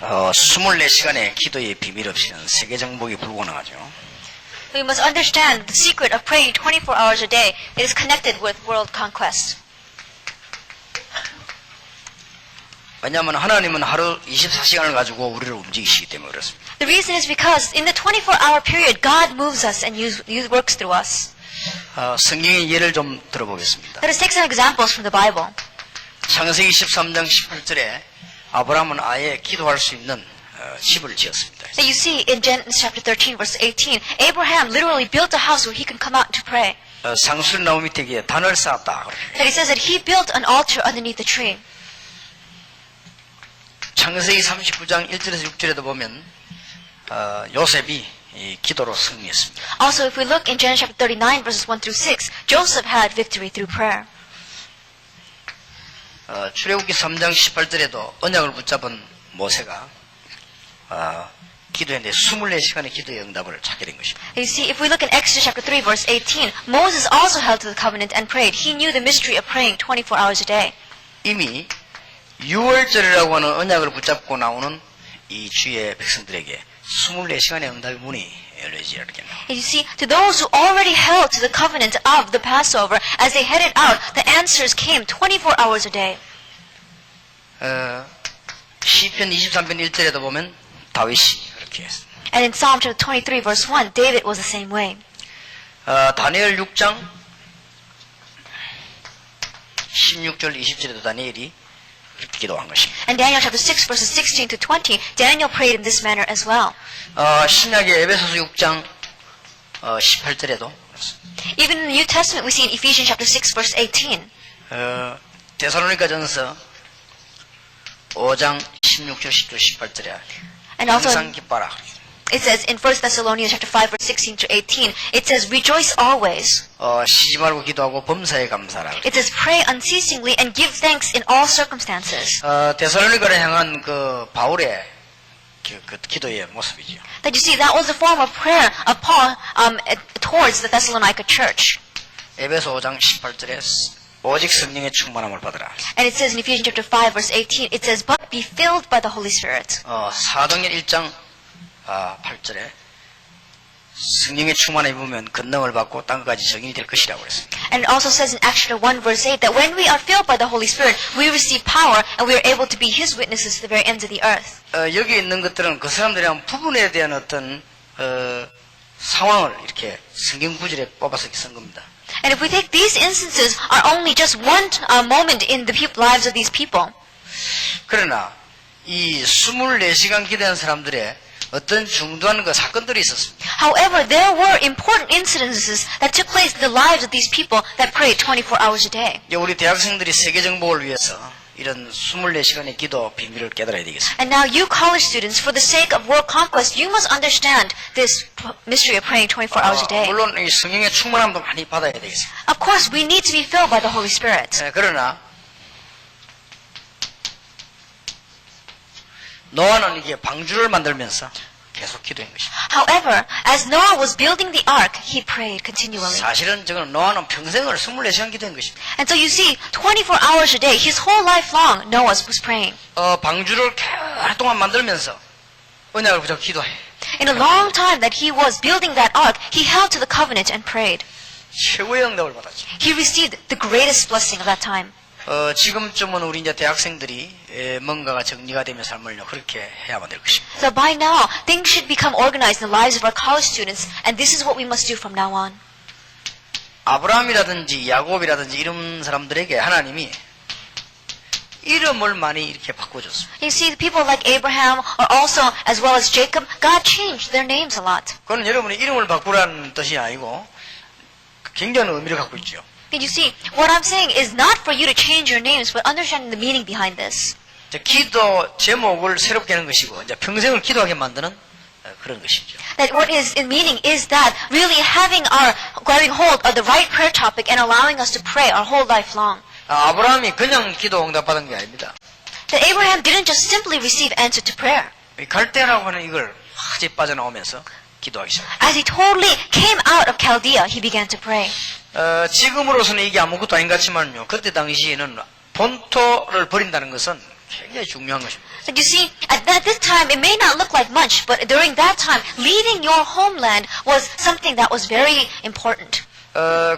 24시간의 기도의 비밀 없이는 세계 정복이 불가능하죠. We must understand the secret of praying 24 hours a day. It is connected with world conquest. 왜냐하면 하나님은 하루 24시간을 가지고 우리를 움직이시기 때문에 그렇습니다. The reason is because in the 24-hour period, God moves us and works through us. 성경의 예를 좀 들어보겠습니다. Let us take some examples from the Bible. 창세기 13장 18절에 아브라함은 아예 기도할 수 있는 집을 지었습니다. That you see in Genesis chapter 13, verse 18, Abraham literally built a house where he can come out to pray. 상수리 나무 밑에 단을 쌓았다. That he says that he built an altar underneath the tree. 창세기 39장 1절에서 6절에도 보면 요셉이 기도로 승리했습니다. Also, if we look in Genesis chapter 39, verses 1 through 6, Joseph had victory through prayer. 출애굽기 3장 18절에도 언약을 붙잡은 모세가 기도했는데 24시간의 기도의 응답을 찾게 된 것입니다. You see, if we look in Exodus chapter 3, verse 18, Moses also held to the covenant and prayed. He knew the mystery of praying 24 hours a day. 이미 6월절이라고 하는 언약을 붙잡고 나오는 이 주의 백성들에게 24시간의 응답의 문이 열려지지 않겠나. You see, to those who already held to the covenant of the Passover, as they headed out, the answers came 24 hours a day. 시편 23편 1절에도 보면 다윗이 그렇게 했습니다. And in Psalm chapter 23, verse 1, David was the same way. 다니엘 6장 16절 20절에도 다니엘이 그렇게 기도한 것입니다. And Daniel chapter 6, verses 16 to 20, Daniel prayed in this manner as well. 신약의 에베소서 6장 18절에도 Even in the New Testament, we see in Ephesians chapter 6, verse 18. 데살로니가전서 5장 16절 10절 18절에 And also, 항상 기뻐라. it says in 1 Thessalonians chapter 5, verse 16 to 18, it says, rejoice always. 쉬지 말고 기도하고 범사에 감사하라. It says, pray unceasingly and give thanks in all circumstances. 데살로니가를 향한 그 바울의 그 기도의 모습이죠. That you see, that was the form of prayer of Paul towards the Thessalonica church. 에베소 5장 18절에 오직 성령의 충만함을 받으라. And it says in Ephesians chapter 5, verse 18, it says, but be filled by the Holy Spirit. 사도행전 1장 8절에 성령의 충만함을 입으면 권능을 받고 땅까지 정인이 될 것이라고 그랬습니다. And it also says in Acts chapter 1, verse 8, that when we are filled by the Holy Spirit, we receive power and we are able to be His witnesses to the very ends of the earth. 여기 있는 것들은 그 사람들이랑 부분에 대한 어떤 상황을 이렇게 성경 구절에 뽑아서 쓴 겁니다. And if we take these instances are only just one moment in the lives of these people. 그러나 이 24시간 기도한 사람들의 어떤 중요한 사건들이 있었습니다. However, there were important incidences that took place in the lives of these people that prayed 24 hours a day. 우리 대학생들이 세계 정복을 위해서 이런 24시간의 기도 비밀을 깨달아야 되겠습니다. And now you college students, for the sake of world conquest, you must understand this mystery of praying 24 hours a day. 물론 이 성령의 충만함도 많이 받아야 되겠습니다. Of course, we need to be filled by the Holy Spirit. 그러나 노아는 이게 방주를 만들면서 계속 기도한 것입니다. However, as Noah was building the ark, he prayed continually. 사실은 저는 노아는 평생을 24시간 기도한 것입니다. And so you see, 24 hours a day, his whole life long, Noah was praying. 방주를 오랫동안 만들면서 언약을 붙잡고 기도해. In a long time that he was building that ark, he held to the covenant and prayed. 최고의 응답을 받았죠. He received the greatest blessing of that time. 지금쯤은 우리 이제 대학생들이 뭔가가 정리가 되면 삶을 그렇게 해야만 될 것입니다. So by now, things should become organized in the lives of our college students, and this is what we must do from now on. 아브라함이라든지 야곱이라든지 이런 사람들에게 하나님이 이름을 많이 이렇게 바꿔줬습니다. You see, the people like Abraham, or also as well as Jacob, God changed their names a lot. 그건 여러분이 이름을 바꾸라는 뜻이 아니고 굉장한 의미를 갖고 있죠. And you see, what I'm saying is not for you to change your names, but understanding the meaning behind this. 기도 제목을 새롭게 하는 것이고 이제 평생을 기도하게 만드는 그런 것이죠. That what is in meaning is that really grabbing hold of the right prayer topic and allowing us to pray our whole life long. 아브라함이 그냥 기도 응답받은 게 아닙니다. That Abraham didn't just simply receive answer to prayer. 갈대라고 하는 이걸 화제 빠져나오면서 기도하기 시작합니다. As he totally came out of Chaldea, he began to pray. 지금으로서는 이게 아무것도 아닌 것 같지만요. 그때 당시에는 본토를 버린다는 것은 굉장히 중요한 것입니다. But you see, at this time, it may not look like much, but during that time, leaving your homeland was something that was very important.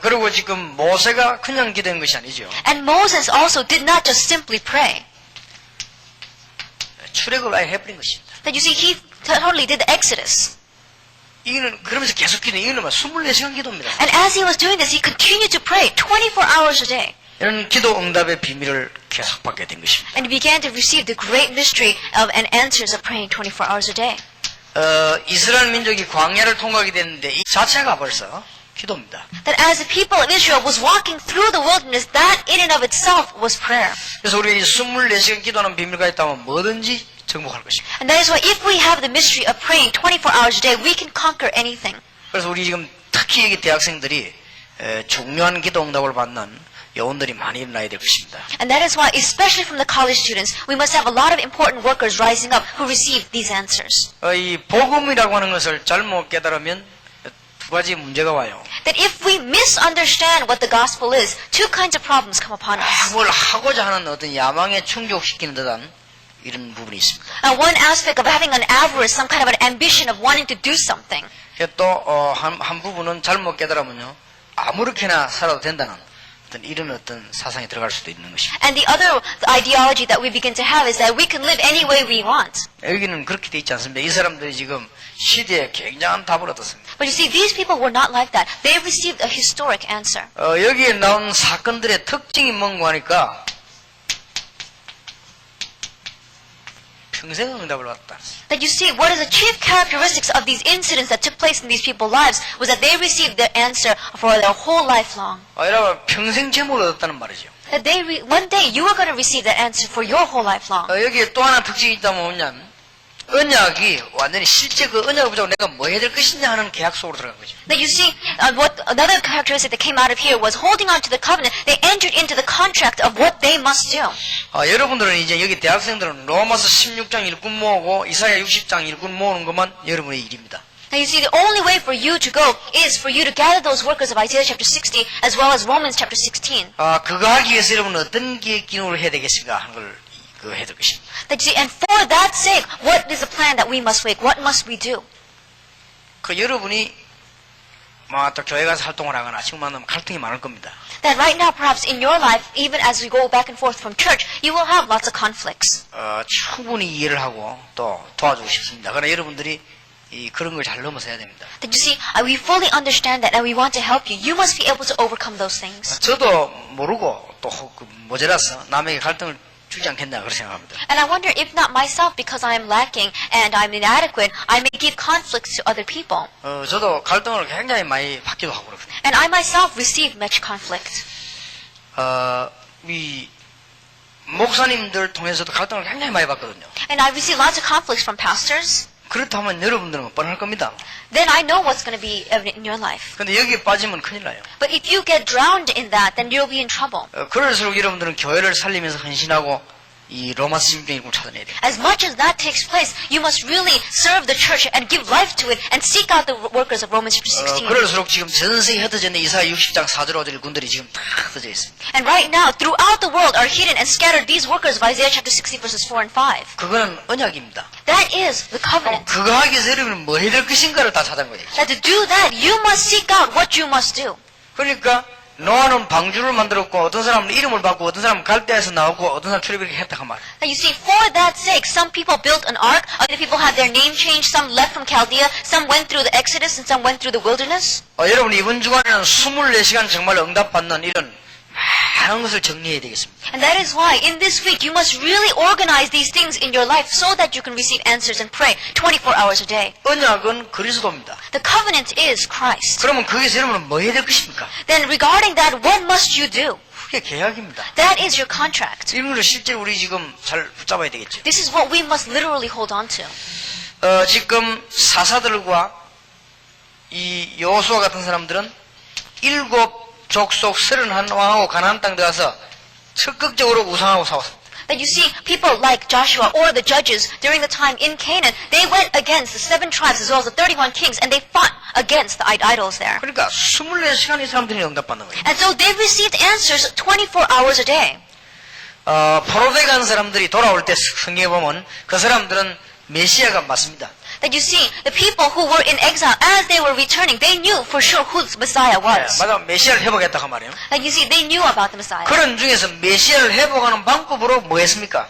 그리고 지금 모세가 그냥 기도한 것이 아니죠. And Moses also did not just simply pray. 출애굽을 아예 해버린 것입니다. That you see, he totally did the Exodus. 이거는 그러면서 계속 기도, 이거는 24시간 기도입니다. And as he was doing this, he continued to pray 24 hours a day. 이런 기도 응답의 비밀을 계속 받게 된 것입니다. And he began to receive the great mystery of and answers of praying 24 hours a day. 이스라엘 민족이 광야를 통과하게 됐는데 이 자체가 벌써 기도입니다. That as the people of Israel was walking through the wilderness, that in and of itself was prayer. 그래서 우리가 이 24시간 기도하는 비밀가 있다면 뭐든지 정복할 것입니다. And that is why if we have the mystery of praying 24 hours a day, we can conquer anything. 그래서 우리 지금 특히 여기 대학생들이 중요한 기도 응답을 받는 여원들이 많이 일어나야 될 것입니다. And that is why, especially from the college students, we must have a lot of important workers rising up who receive these answers. 이 복음이라고 하는 것을 잘못 깨달으면 두 가지 문제가 와요. That if we misunderstand what the gospel is, two kinds of problems come upon us. 뭘 하고자 하는 어떤 야망에 충족시키는 듯한 이런 부분이 있습니다. One aspect of having an avarice, some kind of an ambition of wanting to do something. 또 한 부분은 잘못 깨달으면요 아무렇게나 살아도 된다는 어떤 사상에 들어갈 수도 있는 것입니다. And the other ideology that we begin to have is that we can live any way we want. 여기는 그렇게 돼 있지 않습니다. 이 사람들이 지금 시대에 굉장한 답을 얻었습니다. But you see, these people were not like that. They received a historic answer. 여기에 나온 사건들의 특징이 뭔가 하니까 평생 응답을 받았다. That you see, what is the chief characteristics of these incidents that took place in these people's lives was that they received their answer for their whole life long. 여러분 평생 제목을 얻었다는 말이죠. That one day you are going to receive that answer for your whole life long. 여기에 또 하나 특징이 있다면 뭐냐면 언약이 완전히 실제 그 언약을 붙잡고 내가 뭐 해야 될 것이냐 하는 계약 속으로 들어간 거죠. That you see, what another characteristic that came out of here was holding on to the covenant. They entered into the contract of what they must do. 여러분들은 이제 여기 대학생들은 로마서 16장 일꾼 모으고 이사야 60장 일꾼 모으는 것만 여러분의 일입니다. Now you see, the only way for you to go is for you to gather those workers of Isaiah chapter 60 as well as Romans chapter 16. 그거 하기 위해서 여러분은 어떤 기능을 해야 되겠습니까 하는 걸 해야 될 것입니다. That you see, and for that sake, what is the plan that we must make? What must we do? 여러분이 또 교회 가서 활동을 하거나 친구 만나면 갈등이 많을 겁니다. That right now, perhaps in your life, even as we go back and forth from church, you will have lots of conflicts. 충분히 이해를 하고 또 도와주고 싶습니다. 그러나 여러분들이 그런 걸 잘 넘어서야 됩니다. That you see, we fully understand that and we want to help you. You must be able to overcome those things. 저도 모르고 또 모자라서 남에게 갈등을 주지 않겠나 그렇게 생각합니다. And I wonder if not myself, because I am lacking and I'm inadequate, I may give conflicts to other people. 저도 갈등을 굉장히 많이 받기도 하고 그렇습니다. And I myself receive much conflict. 이 목사님들 통해서도 갈등을 굉장히 많이 받거든요. And I receive lots of conflicts from pastors. 그렇다면 여러분들은 뻔할 겁니다. Then I know what's going to be evident in your life. 근데 여기에 빠지면 큰일 나요. But if you get drowned in that, then you'll be in trouble. 그럴수록 여러분들은 교회를 살리면서 헌신하고 이 로마서 16장을 찾아내야 돼요. As much as that takes place, you must really serve the church and give life to it and seek out the workers of Romans chapter 16. 그럴수록 지금 전 세계에 흩어져 있는 이사야 60장 4절 5절 군들이 지금 다 흩어져 있습니다. And right now, throughout the world are hidden and scattered these workers of Isaiah chapter 60 verses 4 and 5. 그거는 언약입니다. That is the covenant. 그거 하기 위해서 여러분은 뭐 해야 될 것인가를 다 찾은 거예요. That to do that, you must seek out what you must do. 그러니까 노아는 방주를 만들었고 어떤 사람은 이름을 받고 어떤 사람은 갈대에서 나오고 어떤 사람은 출애굽을 했다 그 말. Now you see, for that sake, some people built an ark, other people had their name changed, some left from Chaldea, some went through the Exodus, and some went through the wilderness. 여러분 이번 주간에는 24시간 정말 응답받는 이런 많은 것을 정리해야 되겠습니다. And that is why, in this week, you must really organize these things in your life so that you can receive answers and pray 24 hours a day. 언약은 그리스도입니다. The covenant is Christ. 그러면 거기서 여러분은 뭐 해야 될 것입니까? Then regarding that, what must you do? 그게 계약입니다. That is your contract. 이런 걸 실제로 우리 지금 잘 붙잡아야 되겠죠. This is what we must literally hold on to. 지금 사사들과 이 여호수아 같은 사람들은 7 족속 31왕하고 가나안 땅 들어가서 적극적으로 우상하고 싸웠습니다. That you see, people like Joshua or the judges during the time in Canaan, they went against the 7 tribes as well as the 31 kings, and they fought against the idols there. 그러니까 24시간 이 사람들이 응답받는 거예요. And so they received answers 24 hours a day. 포로돼 간 사람들이 돌아올 때 성경에 보면 그 사람들은 메시아가 맞습니다. That you see, the people who were in exile, as they were returning, they knew for sure who the Messiah was. 맞아, 메시아를 회복했다 그 말이에요. That you see, they knew about the Messiah. 그런 중에서 메시아를 회복하는 방법으로 뭐 했습니까?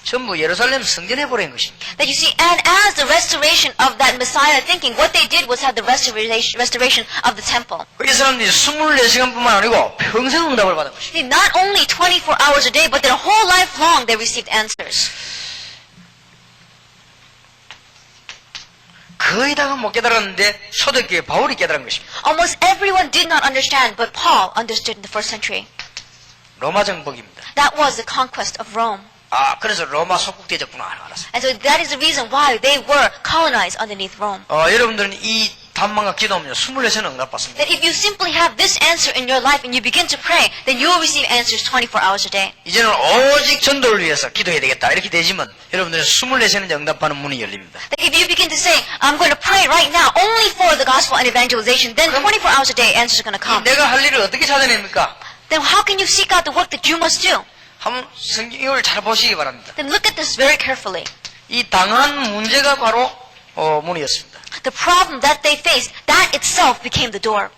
전부 예루살렘 성전 해버린 것입니다. That you see, and as the restoration of that Messiah thinking, what they did was have the restoration of the temple. 이 사람들이 24시간뿐만 아니고 평생 응답을 받은 것입니다. See, not only 24 hours a day, but their whole life long they received answers. 거의 다가 못 깨달았는데 초대교회 바울이 깨달은 것입니다. Almost everyone did not understand, but Paul understood in the first century. 로마 정복입니다. That was the conquest of Rome. 그래서 로마 속국되졌구나 알았어요. And so that is the reason why they were colonized underneath Rome. 여러분들은 이 단만과 기도하면요 24시간 응답받습니다. That if you simply have this answer in your life and you begin to pray, then you will receive answers 24 hours a day. 이제는 오직 전도를 위해서 기도해야 되겠다 이렇게 되지만 여러분들은 24시간 응답하는 문이 열립니다. That if you begin to say, I'm going to pray right now only for the gospel and evangelization, then 24 hours a day answers are going to come. 내가 할 일을 어떻게 찾아냅니까? Then how can you seek out the work that you must do? 한번 성경을 잘 보시기 바랍니다. Then look at this very carefully. 이 당한 문제가 바로 문이었습니다. The problem that they faced, that itself became the door.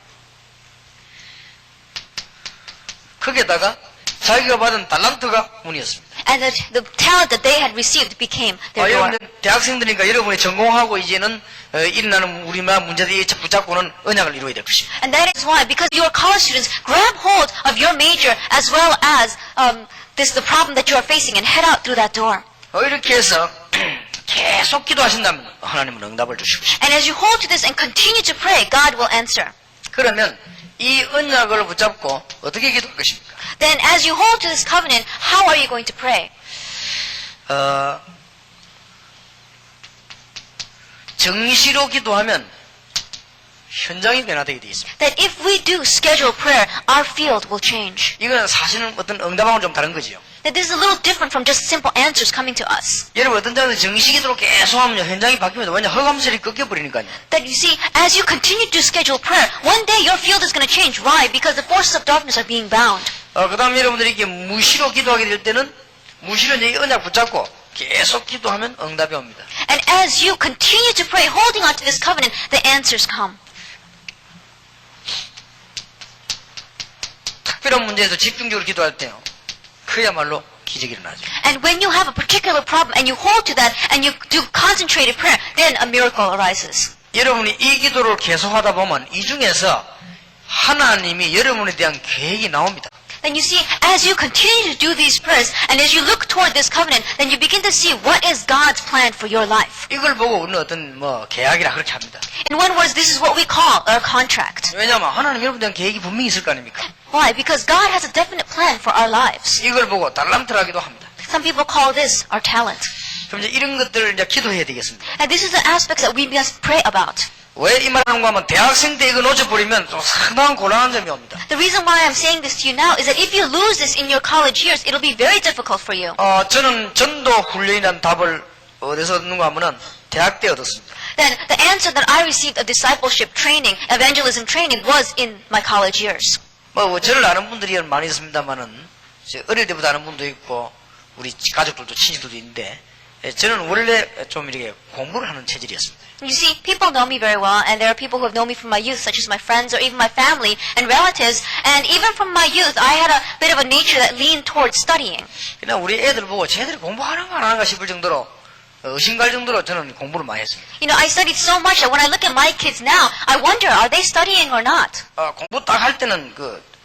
거기에다가 자기가 받은 달란트가 문이었습니다. And the talent that they had received became their door. 여러분들 대학생들이니까 여러분이 전공하고 이제는 일어나는 우리나라 문제들이 붙잡고는 언약을 이루어야 될 것입니다. And that is why, because you are college students, grab hold of your major as well as the problem that you are facing and head out through that door. 이렇게 해서 계속 기도하신다면 하나님은 응답을 주시고 싶습니다. And as you hold to this and continue to pray, God will answer. 그러면 이 언약을 붙잡고 어떻게 기도할 것입니까? Then as you hold to this covenant, how are you going to pray? 정시로 기도하면 현장이 변화되게 되어 있습니다. That if we do scheduled prayer, our field will change. 이건 사실은 어떤 응답하고는 좀 다른 거지요. That this is a little different from just simple answers coming to us. 여러분 어떤 자는 정시기도로 계속 하면요 현장이 바뀌면서 완전 허감설이 꺾여버리니까요. That you see, as you continue to schedule prayer, one day your field is going to change. Why? Because the forces of darkness are being bound. 그 다음에 여러분들이 이렇게 무시로 기도하게 될 때는 무시로 이제 언약 붙잡고 계속 기도하면 응답이 옵니다. And as you continue to pray, holding on to this covenant, the answers come. 특별한 문제에서 집중적으로 기도할 때요. 그야말로 기적이 일어나죠. And when you have a particular problem and you hold to that and you do concentrated prayer, then a miracle arises. 여러분이 이 기도를 계속하다 보면 이 중에서 하나님이 여러분에 대한 계획이 나옵니다. Then you see, as you continue to do these prayers and as you look toward this covenant, then you begin to see what is God's plan for your life. 이걸 보고 우리는 어떤 계약이라 그렇게 합니다. In one word, this is what we call our contract. 왜냐하면 하나님 여러분에 대한 계획이 분명히 있을 거 아닙니까? Why? Because God has a definite plan for our lives. 이걸 보고 달란트라기도 합니다. Some people call this our talent. 그럼 이제 이런 것들을 이제 기도해야 되겠습니다. And this is the aspects that we must pray about. 왜 이 말하는가 하면 대학생 때 이거 놓쳐버리면 좀 상당한 곤란한 점이 옵니다. The reason why I'm saying this to you now is that if you lose this in your college years, it'll be very difficult for you. 저는 전도 훈련이라는 답을 어디서 얻는가 하면은 대학 때 얻었습니다. Then the answer that I received of discipleship training, evangelism training, was in my college years. 저를 아는 분들이 많이 있습니다만은 어릴 때부터 아는 분도 있고 우리 가족들도 친지들도 있는데 저는 원래 좀 이렇게 공부를 하는 체질이었습니다. You see, people know me very well, and there are people who have known me from my youth, such as my friends or even my family and relatives. And even from my youth, I had a bit of a nature that leaned towards studying. 그냥 우리 애들 보고 쟤들이 공부하는가 안 하는가 싶을 정도로 의심갈 정도로 저는 공부를 많이 했습니다. You know, I studied so much that when I look at my kids now, I wonder, are they studying or not? 공부 딱 할 때는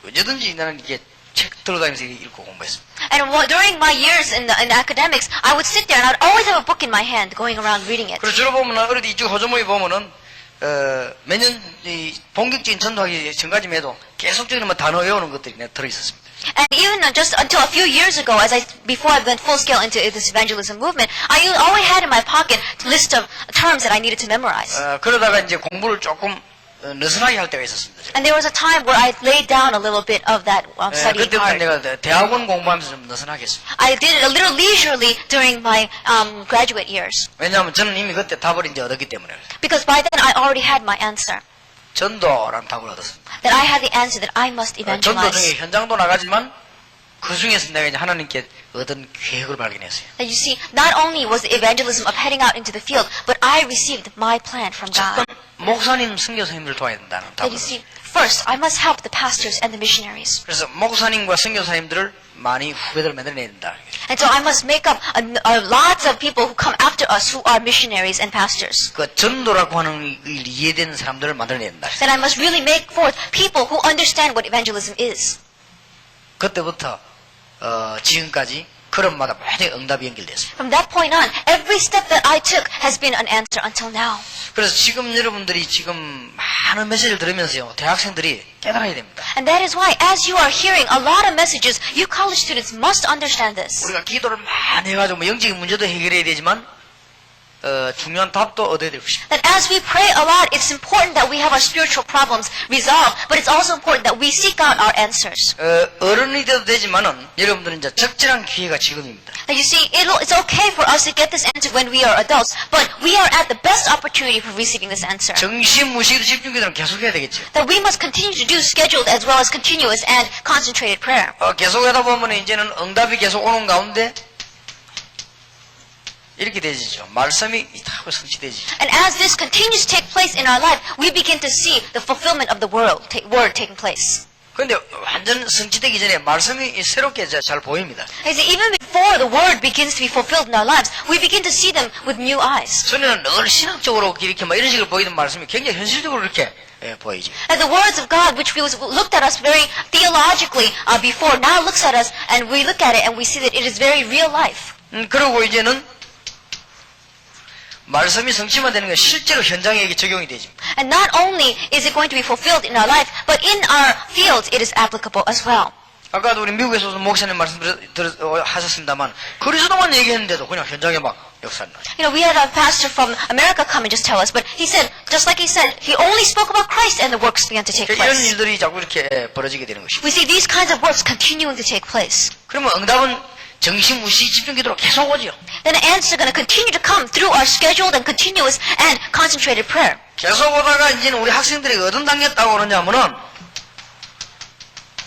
언제든지 나는 이게 책 들어다니면서 읽고 공부했습니다. And during my years in academics, I would sit there and I would always have a book in my hand, going around reading it. 그리고 주로 보면은 어릴 때 이쪽 호주머니 보면은 매년 본격적인 전도하기 전까지만 해도 계속적인 단어 외우는 것들이 들어 있었습니다. And even just until a few years ago, before I went full scale into this evangelism movement, I always had in my pocket a list of terms that I needed to memorize. 그러다가 이제 공부를 조금 느슨하게 할 때가 있었습니다. And there was a time where I laid down a little bit of that studying 그때부터 hard. 내가 대학원 공부하면서 좀 느슨하게 했습니다. I did it a little leisurely during my graduate years. 왜냐하면 저는 이미 그때 답을 이제 얻었기 때문에. Because by then I already had my answer. 전도라는 답을 얻었습니다. That I had the answer that I must 전도 중에 evangelize. 현장도 나가지만 그 중에서 내가 이제 하나님께 얻은 계획을 발견했어요. That you see, not only was the evangelism of heading out into the field, but I received my plan from 첫번 God. 목사님, 선교사님들 도와야 된다는 That you 답을. see, first, I must help the pastors and the missionaries. 그래서 목사님과 선교사님들을 많이 후배들 만들어내야 된다. And so I must make up lots of people who come after us who are missionaries and pastors. 그 전도라고 하는 일 이해되는 사람들을 만들어내야 된다. That I must really make forth people who understand what evangelism is. 그때부터 지금까지 걸음마다 모든 응답이 연결됐습니다. From that point on, every step that I took has been an answer until now. 그래서 지금 여러분들이 지금 많은 메시지를 들으면서요, 대학생들이 깨달아야 됩니다. And that is why, as you are hearing a lot of messages, you college students must understand this. 우리가 기도를 많이 해가지고 뭐 영적인 문제도 해결해야 되지만 중요한 답도 얻어야 될 것입니다. That as we pray a lot, it's important that we have our spiritual problems resolved, but it's also important that we seek out our answers. 어른이 돼도 되지만은 여러분들은 이제 적절한 기회가 지금입니다. That you see, it's okay for us to get this answer when we are adults, but we are at the best opportunity for receiving this answer. 정신무식도 집중기도는 계속해야 되겠죠. That we must continue to do scheduled as well as continuous and concentrated prayer. 계속하다 보면 이제는 응답이 계속 오는 가운데 이렇게 되지죠. 말씀이 다 성취되지죠. And as this continues to take place in our life, we begin to see the fulfillment of the word taking place. 그런데 완전 성취되기 전에 말씀이 새롭게 잘 보입니다. You see, even before the word begins to be fulfilled in our lives, we begin to see them with new eyes. 전에는 늘 신학적으로 이렇게 막 이런 식으로 보이던 말씀이 굉장히 현실적으로 이렇게 보이죠. And the words of God, which looked at us very theologically before, now looks at us and we look at it and we see that it is very real life. 그리고 이제는 말씀이 성취만 되는 건 실제로 현장에 이게 적용이 되죠. And not only is it going to be fulfilled in our life, but in our fields it is applicable as well. 아까도 우리 미국에서 목사님 말씀 하셨습니다만 그리스도만 얘기했는데도 그냥 현장에 막 역사를 나요. You know, we had a pastor from America come and just tell us, but he said, just like he said, he only spoke about Christ and the works began to take 이런 place. 일들이 자꾸 이렇게 벌어지게 되는 것입니다. We see these kinds of works continuing to take place. 그러면 응답은 정신무시 집중기도로 계속 오죠. Then the answers are going to continue to come through our scheduled and continuous and concentrated prayer. 계속 오다가 이제는 우리 학생들이 어떤 단계에 딱 오느냐면은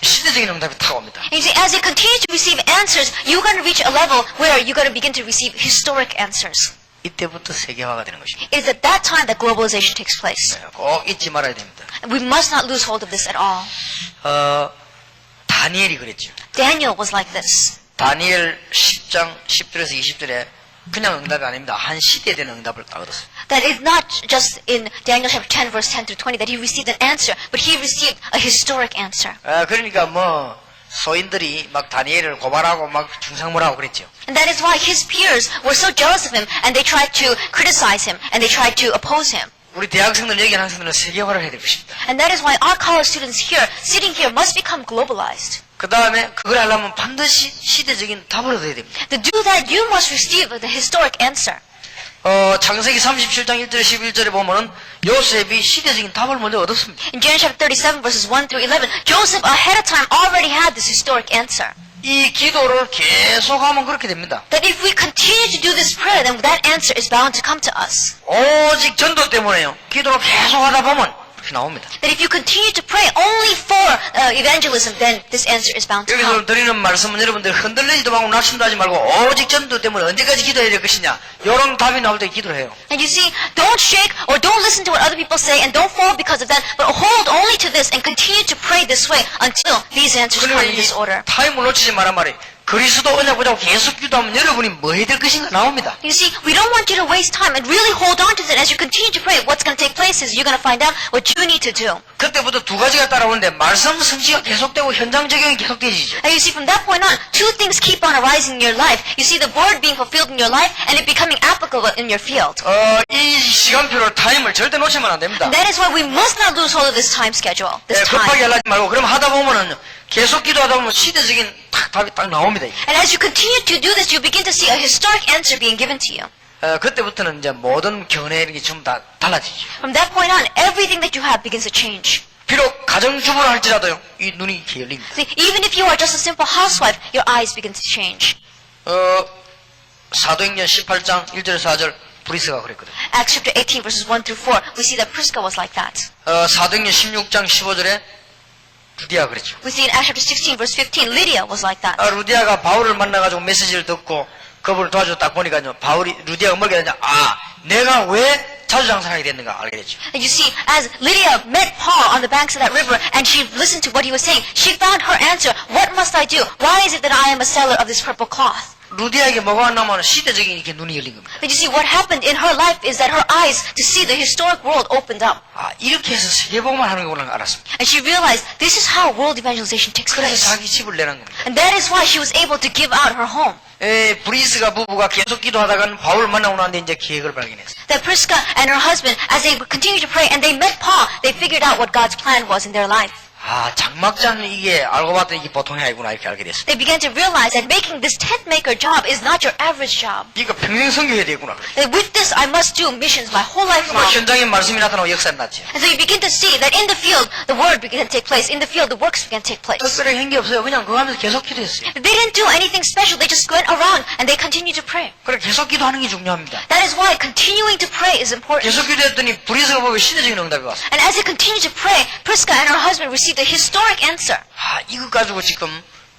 시대적인 응답이 딱 옵니다. And you see, as they continue to receive answers, you're going to reach a level where you're going to begin to receive historic answers. 이때부터 세계화가 되는 것입니다. It is at that time that globalization takes place. 꼭 잊지 말아야 됩니다. And we must not lose hold of this at all. 다니엘이 그랬죠. Daniel was like this. 다니엘 10장 10절에서 20절에 그냥 응답이 아닙니다. 한 시대에 대한 응답을 다 얻었어요. That it's not just in Daniel chapter 10 verse 10 through 20 that he received an answer, but he received a historic answer. 그러니까 뭐 소인들이 막 다니엘을 고발하고 막 중상모라고 그랬죠. And that is why his peers were so jealous of him and they tried to criticize him and they tried to oppose him. 우리 대학생들 여기 있는 학생들은 세계화를 해야 될 것입니다. And that is why our college students here, sitting here, must become globalized. 그 다음에 그걸 하려면 반드시 시대적인 답을 얻어야 됩니다. To do that, you must receive the historic answer. 창세기 37장 1절에 11절에 보면은 요셉이 시대적인 답을 먼저 얻었습니다. In Genesis chapter 37 verses 1 through 11, Joseph ahead of time already had this historic answer. 이 기도를 계속하면 그렇게 됩니다. That if we continue to do this prayer, then that answer is bound to come to us. 오직 전도 때문에요. 기도를 계속하다 보면 그렇게 나옵니다. That if you continue to pray only for evangelism, then this answer is bound to come. 여기서 드리는 말씀은 여러분들 흔들리지도 말고 낙심도 하지 말고 오직 전도 때문에 언제까지 기도해야 될 것이냐 이런 답이 나올 때 기도를 해요. And you see, don't shake or don't listen to what other people say and don't fall because of that, but hold only to this and continue to pray this way until these answers come in 그리고 이 this order. 타임을 놓치지 말란 말이에요. 그리스도 언약 보자고 계속 기도하면 여러분이 뭐 해야 될 것인가 나옵니다. You see, we don't want you to waste time and really hold on to it as you continue to pray. What's going to take place is you're going to find out what you need to do. 그때부터 두 가지가 따라오는데 말씀 성취가 계속되고 현장 적용이 계속되지죠. And you see, from that point on, two things keep on arising in your life. You see the word being fulfilled in your life and it becoming applicable in your field. 이 시간표를 타임을 절대 놓치면 안 됩니다. And that is why we must not lose hold of this time schedule, this 급하게 time. 하지 말고 그럼 하다 보면은 계속 기도하다 보면 시대적인 답이 딱 나옵니다. And as you continue to do this, you begin to see a historic answer being given to you. 그때부터는 이제 모든 견해 이런 게 전부 다 달라지죠. From that point on, everything that you have begins to change. 비록 가정주부를 할지라도요, 이 눈이 이렇게 열립니다. See, even if you are just a simple housewife, your eyes begin to change. 사도행전 18장 1절 4절 브리스가 그랬거든요. Acts chapter 18 verses 1 through 4, we see that Prisca was like that. 사도행전 16장 15절에 루디아가 그랬죠. We see in Acts chapter 16 verse 15, Lydia was like that. 루디아가 바울을 만나가지고 메시지를 듣고 그분을 도와줘 딱 보니까요. 루디아가 뭐게 되냐. 내가 왜 자주 장사하게 됐는가 알게 됐죠. And you see, as Lydia met Paul on the banks of that river and she listened to what he was saying, she found her answer. What must I do? Why is it that I am a seller of this purple cloth? 루디아에게 뭐가 왔냐면 시대적인 이렇게 눈이 열린 겁니다. But you see, what happened in her life is that her eyes to see the historic world opened up. 이렇게 해서 세계복음을 하는 거구나 알았습니다. And she realized this is how world evangelization takes 그래서 place. 자기 집을 내는 겁니다. And that is why she was able to give out her home. 브리스가 부부가 계속 기도하다가는 바울을 만나고 나는데 이제 계획을 발견했어요. That Prisca and her husband, as they continued to pray and they met Paul, they figured out what God's plan was in their life. 장막자는 이게 알고 봤더니 이게 보통이 아니구나 이렇게 알게 됐어요. They began to realize that making this tent maker job is not your average job. 이거 평생 섬겨야 되겠구나. That with this I must do missions my whole life long. 현장에 말씀이 나타나고 역사가 났죠. And so you begin to see that in the field the word began to take place, in the field the works began to take place. 특별히 한 게 없어요. 그냥 그거 하면서 계속 기도했어요. They didn't do anything special, they just went around and they continued to pray. 그래 계속 기도하는 게 중요합니다. That is why continuing to pray is important. 계속 기도했더니 브리스가 보면 시대적인 응답이 왔어요. And as they continued to pray, Prisca and her husband received a historic answer. 이거 가지고 지금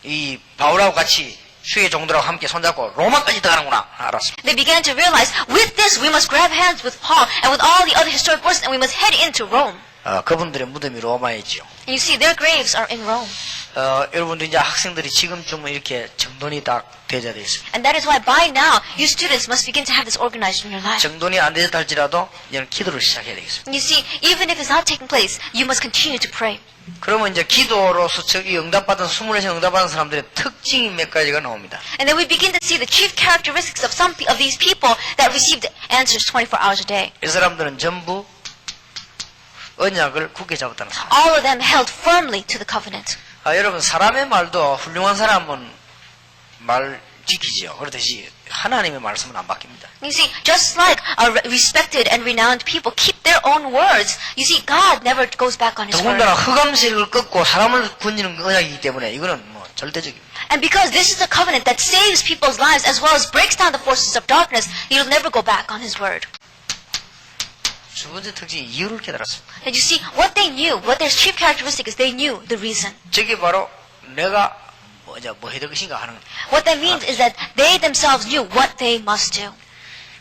이 바울하고 같이 수의 종들하고 함께 손잡고 로마까지 들어가는구나 알았습니다. They began to realize, with this we must grab hands with Paul and with all the other historic persons and we must head into Rome. 그분들의 무덤이 로마이지요. And you see, their graves are in Rome. 여러분들 이제 학생들이 지금쯤은 이렇게 정돈이 딱 되어야 되어 있습니다. And that is why by now, you students must begin to have this organized in your life. 정돈이 안 되었다 할지라도 이제는 기도를 시작해야 되겠습니다. You see, even if it's not taking place, you must continue to pray. 그러면 이제 기도로서 저기 응답받은 24시간 응답받은 사람들의 특징이 몇 가지가 나옵니다. And then we begin to see the chief characteristics of some of these people that received answers 24 hours a day. 이 사람들은 전부 언약을 굳게 잡았다는 사람. All of them held firmly to the covenant. 여러분 사람의 말도 훌륭한 사람은 말 지키지요. 그렇듯이 하나님의 말씀은 안 바뀝니다. You see, just like respected and renowned people keep their own words, you see, God never goes back on His word. 더군다나 흑암세력을 끊고 사람을 건지는 언약이기 때문에 이거는 절대적입니다. And because this is the covenant that saves people's lives as well as breaks down the forces of darkness, He'll never go back on His word. 두 번째 특징이 이유를 깨달았습니다. And you see, what they knew, what their chief characteristic is, they knew the reason. 저게 바로 내가 뭐 해야 될 것인가 하는 거예요. What that means is that they themselves knew what they must do.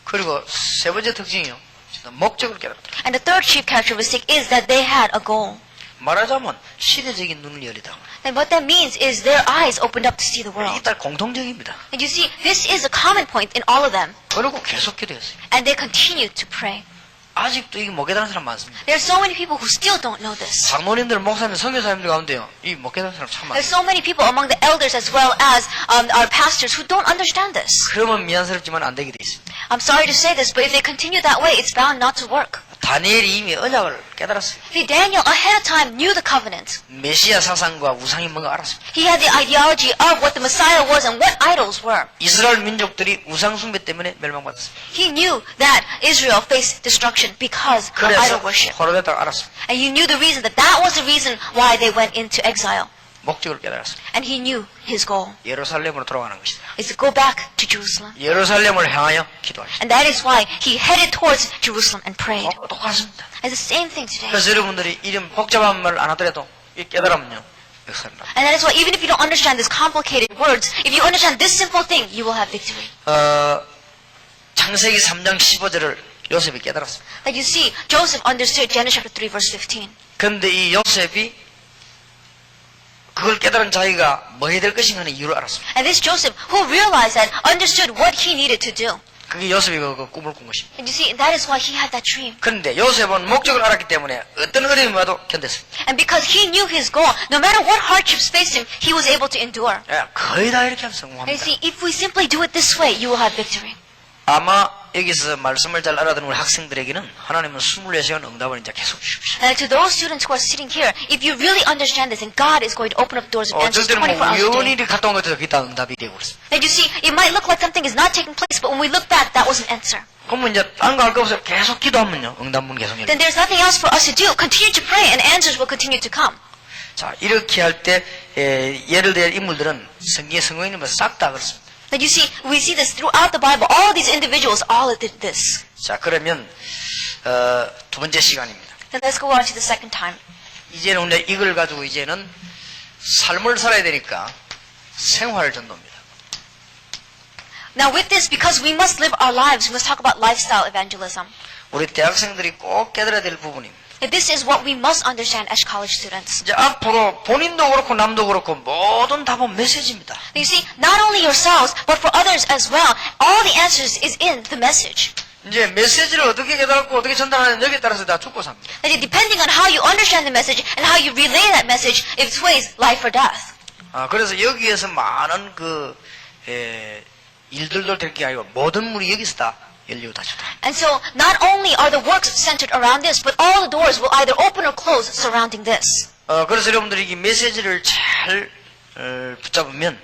그리고 세 번째 특징이요. 목적을 깨달았다. And the third chief characteristic is that they had a goal. 말하자면 시대적인 눈을 열리다. And what that means is their eyes opened up to see the world. 이게 다 공통적입니다. And you see, this is a common point in all of them. 그리고 계속 기도했어요. And they continued to pray. 아직도 이게 못 깨달은 사람 많습니다. There are so many people who still don't know this. 장로님들, 목사님, 선교사님들 가운데요. 이 못 깨달은 사람 참 There's 많아요. so many people among the elders as well as our pastors who don't understand this. 그러면 미안스럽지만 안 되게 돼 있습니다. I'm sorry to say this, but if they continue that way, it's bound not to work. 다니엘이 이미 언약을 깨달았어요. See, Daniel ahead of time knew the covenant. 메시아 사상과 우상이 뭔가 알았습니다. He had the ideology of what the Messiah was and what idols were. 이스라엘 민족들이 우상 숭배 때문에 멸망받았습니다. He knew that Israel faced destruction because of 그래서 idol worship. 포로됐다고 알았습니다. And you knew the reason, that that was the reason why they went into exile. 목적을 깨달았습니다. And he knew his goal 예루살렘으로 돌아가는 것이다. is to go back to Jerusalem. 예루살렘을 향하여 기도하시다. And that is why he headed towards Jerusalem and prayed. 똑같습니다. It's the same thing today. 그래서 여러분들이 이런 복잡한 말을 안 하더라도 이 깨달으면요. 역사를 납니다. And that is why even if you don't understand these complicated words, if you understand this simple thing, you will have victory. 창세기 3장 15절을 요셉이 깨달았습니다. Like you see, Joseph understood Genesis chapter 3 verse 15. 그런데 이 요셉이 그걸 깨달은 자기가 뭐 해야 될 것인가 하는 이유를 알았습니다. And this Joseph, who realized that, understood what he needed to do. 그게 요셉이 그 꿈을 꾼 것입니다. And you see, that is why he had that dream. 그런데 요셉은 목적을 알았기 때문에 어떤 어려움이 와도 견뎠습니다. And because he knew his goal, no matter what hardships faced him, he was able to endure. 거의 다 이렇게 하면 And you 성공합니다. see, if we simply do it this way, you will have victory. 아마 여기서 말씀을 잘 알아듣는 우리 학생들에게는 하나님은 24시간 응답을 이제 계속 주십시오. And to those students who are sitting here, if you really understand this, and God is going to open up doors of 어쩔 answers 때는 24 hours a 우연히 day. 갔다 온 것도 그게 다 응답이 되고 그렇습니다. And you see, it might look like something is not taking place, but when we look back, that was an answer. 그러면 이제 딴 거 할 거 없어요. 계속 기도하면요. 응답문 계속 열립니다. Then there's nothing else for us to do. Continue to pray, and answers will continue to come. 자, 이렇게 할 때 예를 들 인물들은 성경의 성공인들은 싹 다 그렇습니다. But you see, we see this throughout the Bible. All these individuals all did this. 자, 그러면 두 번째 시간입니다. Then let's go on to the second time. 이제는 우리가 이걸 가지고 이제는 삶을 살아야 되니까 생활 전도입니다. Now with this, because we must live our lives, we must talk about lifestyle evangelism. 우리 대학생들이 꼭 깨달아야 될 부분입니다. This is what we must understand as college students. 이제 앞으로 본인도 그렇고 남도 그렇고 모든 답은 메시지입니다. You see, not only yourselves, but for others as well, all the answers is in the message. 이제 메시지를 어떻게 깨달고 어떻게 전달하는 여기에 따라서 다 죽고 삽니다. That depending on how you understand the message and how you relay that message, it sways life or death. 그래서 여기에서 많은 일들도 될 게 아니고 모든 문이 여기서 다 열리고 닫히다. And so, not only are the works centered around this, but all the doors will either open or close surrounding this. 그래서 여러분들이 이 메시지를 잘 붙잡으면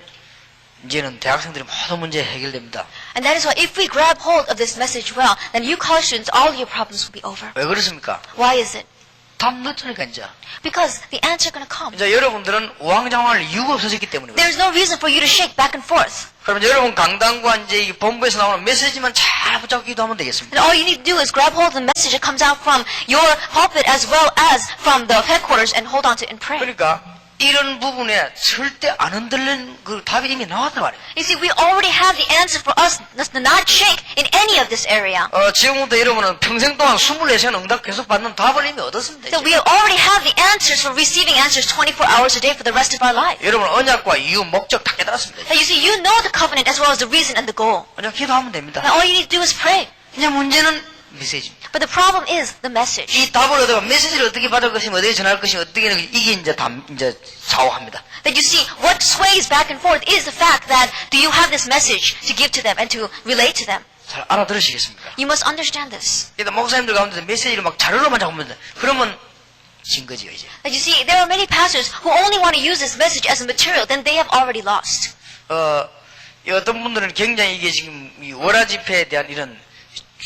이제는 대학생들이 모든 문제 해결됩니다. And that is why if we grab hold of this message well, then you college students, all your problems will be over. 왜 그렇습니까? Why is it? 답 늦으니까 이제. Because the answer going to come. 이제 여러분들은 우왕좌왕할 이유가 없어졌기 때문에. There is no reason for you to shake back and forth. 그러면 여러분 강단과 이제 이 본부에서 나오는 메시지만 잘 붙잡고 기도하면 되겠습니다. And all you need to do is grab hold of the message that comes out from your pulpit as well as from the headquarters and hold on to it and pray. 그러니까 이런 부분에 절대 안 흔들리는 그 답이 이미 나왔단 말이에요. You see, we already have the answer for us to not shake in any of this area. 지금부터 여러분은 평생 동안 24시간 응답 계속 받는 답을 이미 얻었습니다. So we already have the answers for receiving answers 24 hours a day for the rest of our life. 여러분 언약과 이유, 목적 다 깨달았습니다. And you see, you know the covenant as well as the reason and the goal. 그냥 기도하면 됩니다. And all you need to do is pray. 이제 문제는 메시지입니다. But the problem is the message. 이 답을 얻어가 메시지를 어떻게 받을 것이며 어떻게 전할 것이며 어떻게 하는 것이 이게 이제 좌우합니다. That you see, what sways back and forth is the fact that do you have this message to give to them and to relate to them? 잘 알아들으시겠습니까? You must understand this. 그러니까 목사님들 가운데 메시지를 막 자료로만 잡으면 그러면 진 거지요 이제. That you see, there are many pastors who only want to use this message as a material, then they have already lost. 어떤 분들은 굉장히 이게 지금 이 월화 집회에 대한 이런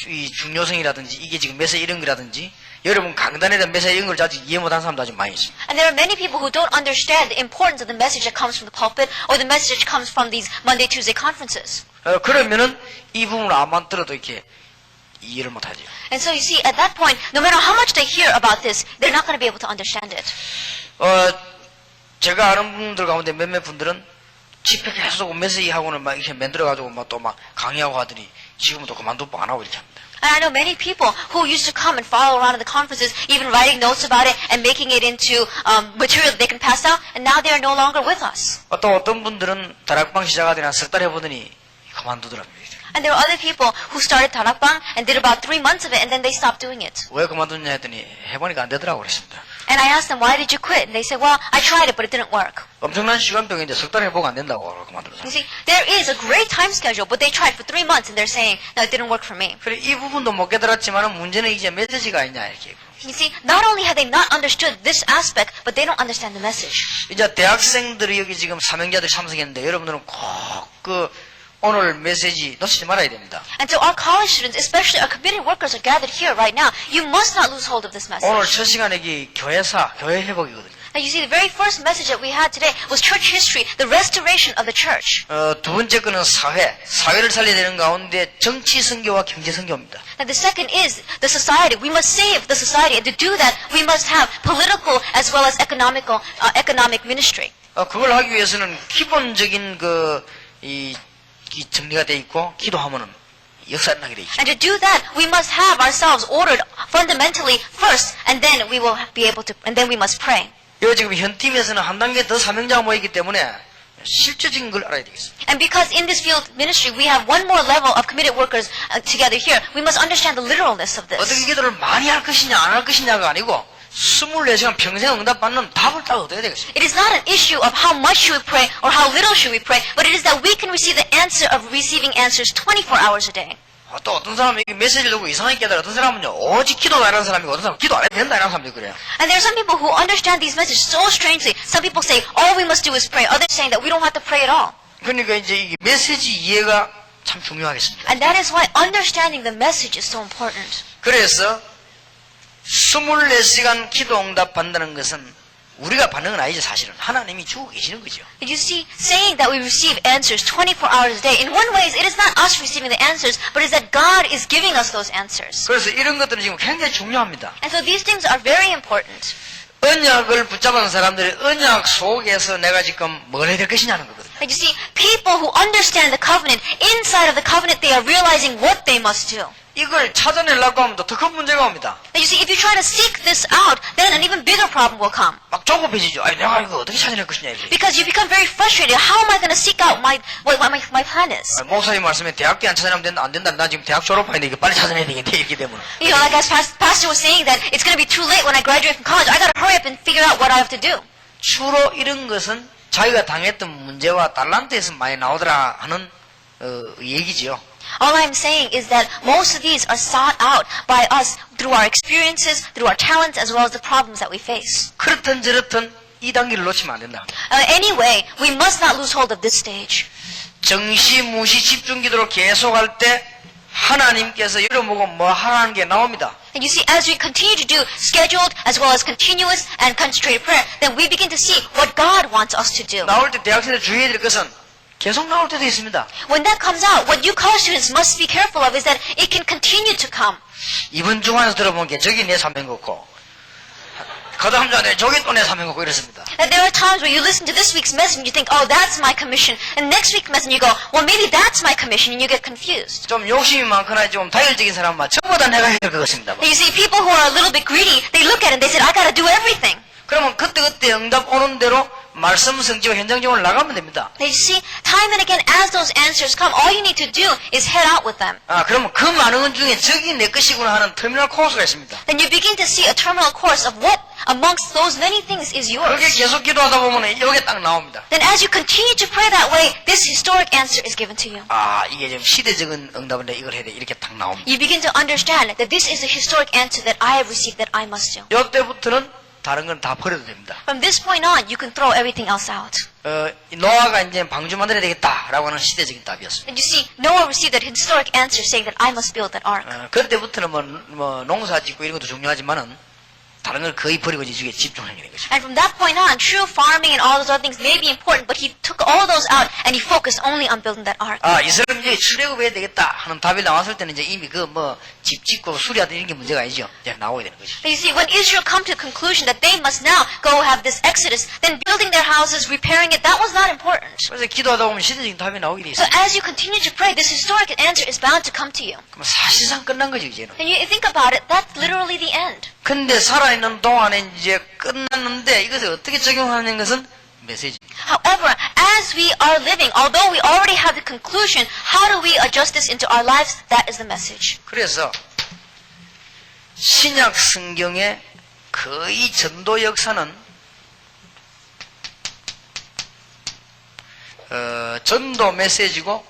이 중요성이라든지 이게 지금 메시지 이런 거라든지 여러분 강단에 대한 메시지 이런 걸 아직 이해 못한 사람도 아주 많이 있습니다. And there are many people who don't understand the importance of the message that comes from the pulpit or the message that comes from these Monday, Tuesday conferences. 그러면은 이 부분을 아무만 들어도 이렇게 이해를 못하죠. And so you see, at that point, no matter how much they hear about this, they're not going to be able to understand it. 제가 아는 분들 가운데 몇몇 분들은 집회 계속 메시지 학원을 막 이렇게 만들어가지고 막 또 막 강의하고 하더니 지금은 또 그만두고 안 하고 이렇게 합니다. And I know many people who used to come and follow around in the conferences, even writing notes about it and making it into material that they can pass out, and now they are no longer with us. 또 어떤 분들은 다락방 시작하더니 한 석 달 해보더니 그만두더랍니다. And there are other people who started 다락방 and did about 3 months of it, and then they stopped doing it. 왜 그만뒀냐 했더니 해보니까 안 되더라고 그랬습니다. And I asked them, why did you quit? And they said, well, I tried it, but it didn't work. 엄청난 시간병인데 석 달 해보고 안 된다고 그만두더라고요. You see, there is a great time schedule, but they tried for 3 months, and they're saying, no, it didn't work for me. 그래 이 부분도 못 깨달았지만 문제는 이제 메시지가 아니냐 이렇게. You see, not only have they not understood this aspect, but they don't understand the message. 이제 대학생들이 여기 지금 사명자들 참석했는데 여러분들은 꼭 오늘 메시지 놓치지 말아야 됩니다. And so our college students, especially our committed workers are gathered here right now, you must not lose hold of this message. 오늘 첫 시간에 교회 회복이거든요. Now you see, the very first message that we had today was church history, the restoration of the church. 두 번째 거는 사회를 살려야 되는 가운데 정치 선교와 경제 선교입니다. And the second is the society. We must save the society, and to do that, we must have political as well as economic ministry. 그걸 하기 위해서는 기본적인 이 정리가 돼 있고 기도하면은 역사가 나게 돼 있죠. And to do that, we must have ourselves ordered fundamentally first, and then we will be able to, and then we must pray. 여기 지금 현 팀에서는 한 단계 더 사명자가 모이기 때문에 실제적인 걸 알아야 되겠습니다. And because in this field ministry we have one more level of committed workers together here, we must understand the literalness of this. 어떻게 기도를 많이 할 것이냐 안 할 것이냐가 아니고 24시간 평생 응답받는 답을 딱 얻어야 되겠습니다. It is not an issue of how much should we pray or how little should we pray, but it is that we can receive the answer of receiving answers 24 hours a day. 또 어떤 사람이 메시지를 듣고 이상하게 깨달아 어떤 사람은요 오직 기도도 안 하는 사람이고 어떤 사람은 기도 안 해도 된다 이런 사람들이 그래요. And there are some people who understand these messages so strangely. Some people say all we must do is pray. Others saying that we don't have to pray at all. 그러니까 이제 이 메시지 이해가 참 중요하겠습니다. And that is why understanding the message is so important. 그래서 24시간 기도 응답 받는다는 것은 우리가 받는 건 아니죠. 사실은 하나님이 주고 계시는 거죠. You see, saying that we receive answers 24 hours a day, in one way, it is not us receiving the answers, but it is that God is giving us those answers. 그래서 이런 것들은 지금 굉장히 중요합니다. And so these things are very important. 언약을 붙잡은 사람들이 언약 속에서 내가 지금 뭘 해야 될 것이냐는 거거든요. And you see, people who understand the covenant, inside of the covenant, they are realizing what they must do. 이걸 찾아내려고 하면 더 큰 문제가 옵니다. And you see, if you try to seek this out, then an even bigger problem will come. 막 조급해지죠. 아니, 내가 이거 어떻게 찾아낼 것이냐, 이게. Because you become very frustrated. How am I going to seek out what my plan is? 목사님 말씀에 대학교 안 찾아내면 안 된다. 나 지금 대학 졸업하는데 이거 빨리 찾아내야 되겠네. 이렇게 되면. You know, like as Pastor was saying that it's going to be too late when I graduate from college. I got to hurry up and figure out what I have to do. 주로 이런 것은 자기가 당했던 문제와 달란트에서 많이 나오더라 하는 얘기지요. All I'm saying is that most of these are sought out by us through our experiences, through our talents, as well as the problems that we face. 그렇든 저렇든 이 단계를 놓치면 안 된다. Anyway, we must not lose hold of this stage. 정시무시 집중기도로 계속할 때 하나님께서 열어보고 뭐 하라는 게 나옵니다. And you see, as we continue to do scheduled as well as continuous and concentrated prayer, then we begin to see what God wants us to do. 나올 때 대학생들 주의해야 될 것은 계속 나올 때도 있습니다. When that comes out, what you college students must be careful of is that it can continue to come. 이번 주간에서 들어본 게 저기 내 사명 같고 그 다음 주간에 저기 또 내 사명 같고 이렇습니다. That there are times where you listen to this week's message and you think, oh, that's my commission. And next week's message you go, well, maybe that's my commission, and you get confused. 좀 욕심이 많거나 좀 다혈적인 사람만 전부 다 내가 해야 될 것 같습니다. And you see, people who are a little bit greedy, they look at it and they say, I gotta do everything. 그러면 그때그때 응답 오는 대로 말씀 성지와 현장적으로 나가면 됩니다. And you see, time and again, as those answers come, all you need to do is head out with them. 그러면 그 많은 것 중에 저기 내 것이구나 하는 터미널 코스가 있습니다. Then you begin to see a terminal course of what amongst those many things is 그렇게 yours. 계속 기도하다 보면 이게 딱 나옵니다. Then as you continue to pray that way, this historic answer is given to you. 이게 좀 시대적인 응답인데 이걸 해야 돼. 이렇게 딱 나옵니다. You begin to understand that this is a historic answer that I have received that I must do. 이때부터는 다른 건 다 버려도 됩니다. From this point on, you can throw everything else out. 노아가 이제 방주 만들어야 되겠다라고 하는 시대적인 답이었습니다. And you see, Noah received that historic answer saying that I must build that ark. 그때부터는 뭐 농사 짓고 이런 것도 중요하지만은 다른 걸 거의 버리고 이제 집중하게 된 것입니다. And from that point on, true farming and all those other things may be important, but he took all those out and he focused only on building that ark. 이스라엘 이제 출애굽해야 되겠다 하는 답이 나왔을 때는 이제 이미 그 뭐 집 짓고 수리하던 이런 게 문제가 아니죠. 이제 나오게 되는 것이죠. But you see, when Israel come to the conclusion that they must now go have this exodus, then building their houses, repairing it, that was not important. 그래서 기도하다 보면 시대적인 답이 나오게 돼 So 있어요. as you continue to pray, this historic answer is bound to come to you. 그럼 사실상 끝난 거죠 이제는. And you think about it, that's literally the end. 근데 살아있는 동안에 이제 끝났는데 이것을 어떻게 적용하는 것은 메시지. However, as we are living, although we already have the conclusion, how do we adjust this into our lives? That is the message. 그래서 신약 성경의 거의 전도 역사는 전도 메시지고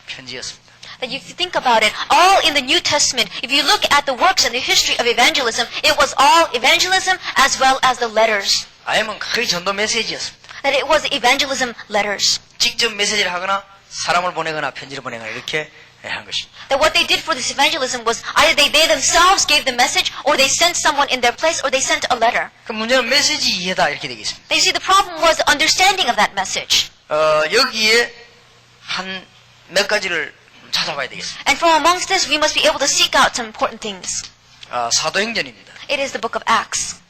편지였습니다. That if you think about it, all in the New Testament, if you look at the works and the history of evangelism, it was all evangelism as well as the letters. 아니면 거의 전도 메시지였습니다. That it was evangelism letters. 직접 메시지를 하거나 사람을 보내거나 편지를 보내거나 이렇게 한 것입니다. That what they did for this evangelism was either they themselves gave the message, or they sent someone in their place, or they sent a letter. 그 문제는 메시지 이해다 이렇게 되겠습니다. You see, the problem was the understanding of that message. 여기에 한 몇 가지를 찾아봐야 되겠습니다. And from amongst this, we must be able to seek out some important things. 사도행전입니다. It is the book of Acts.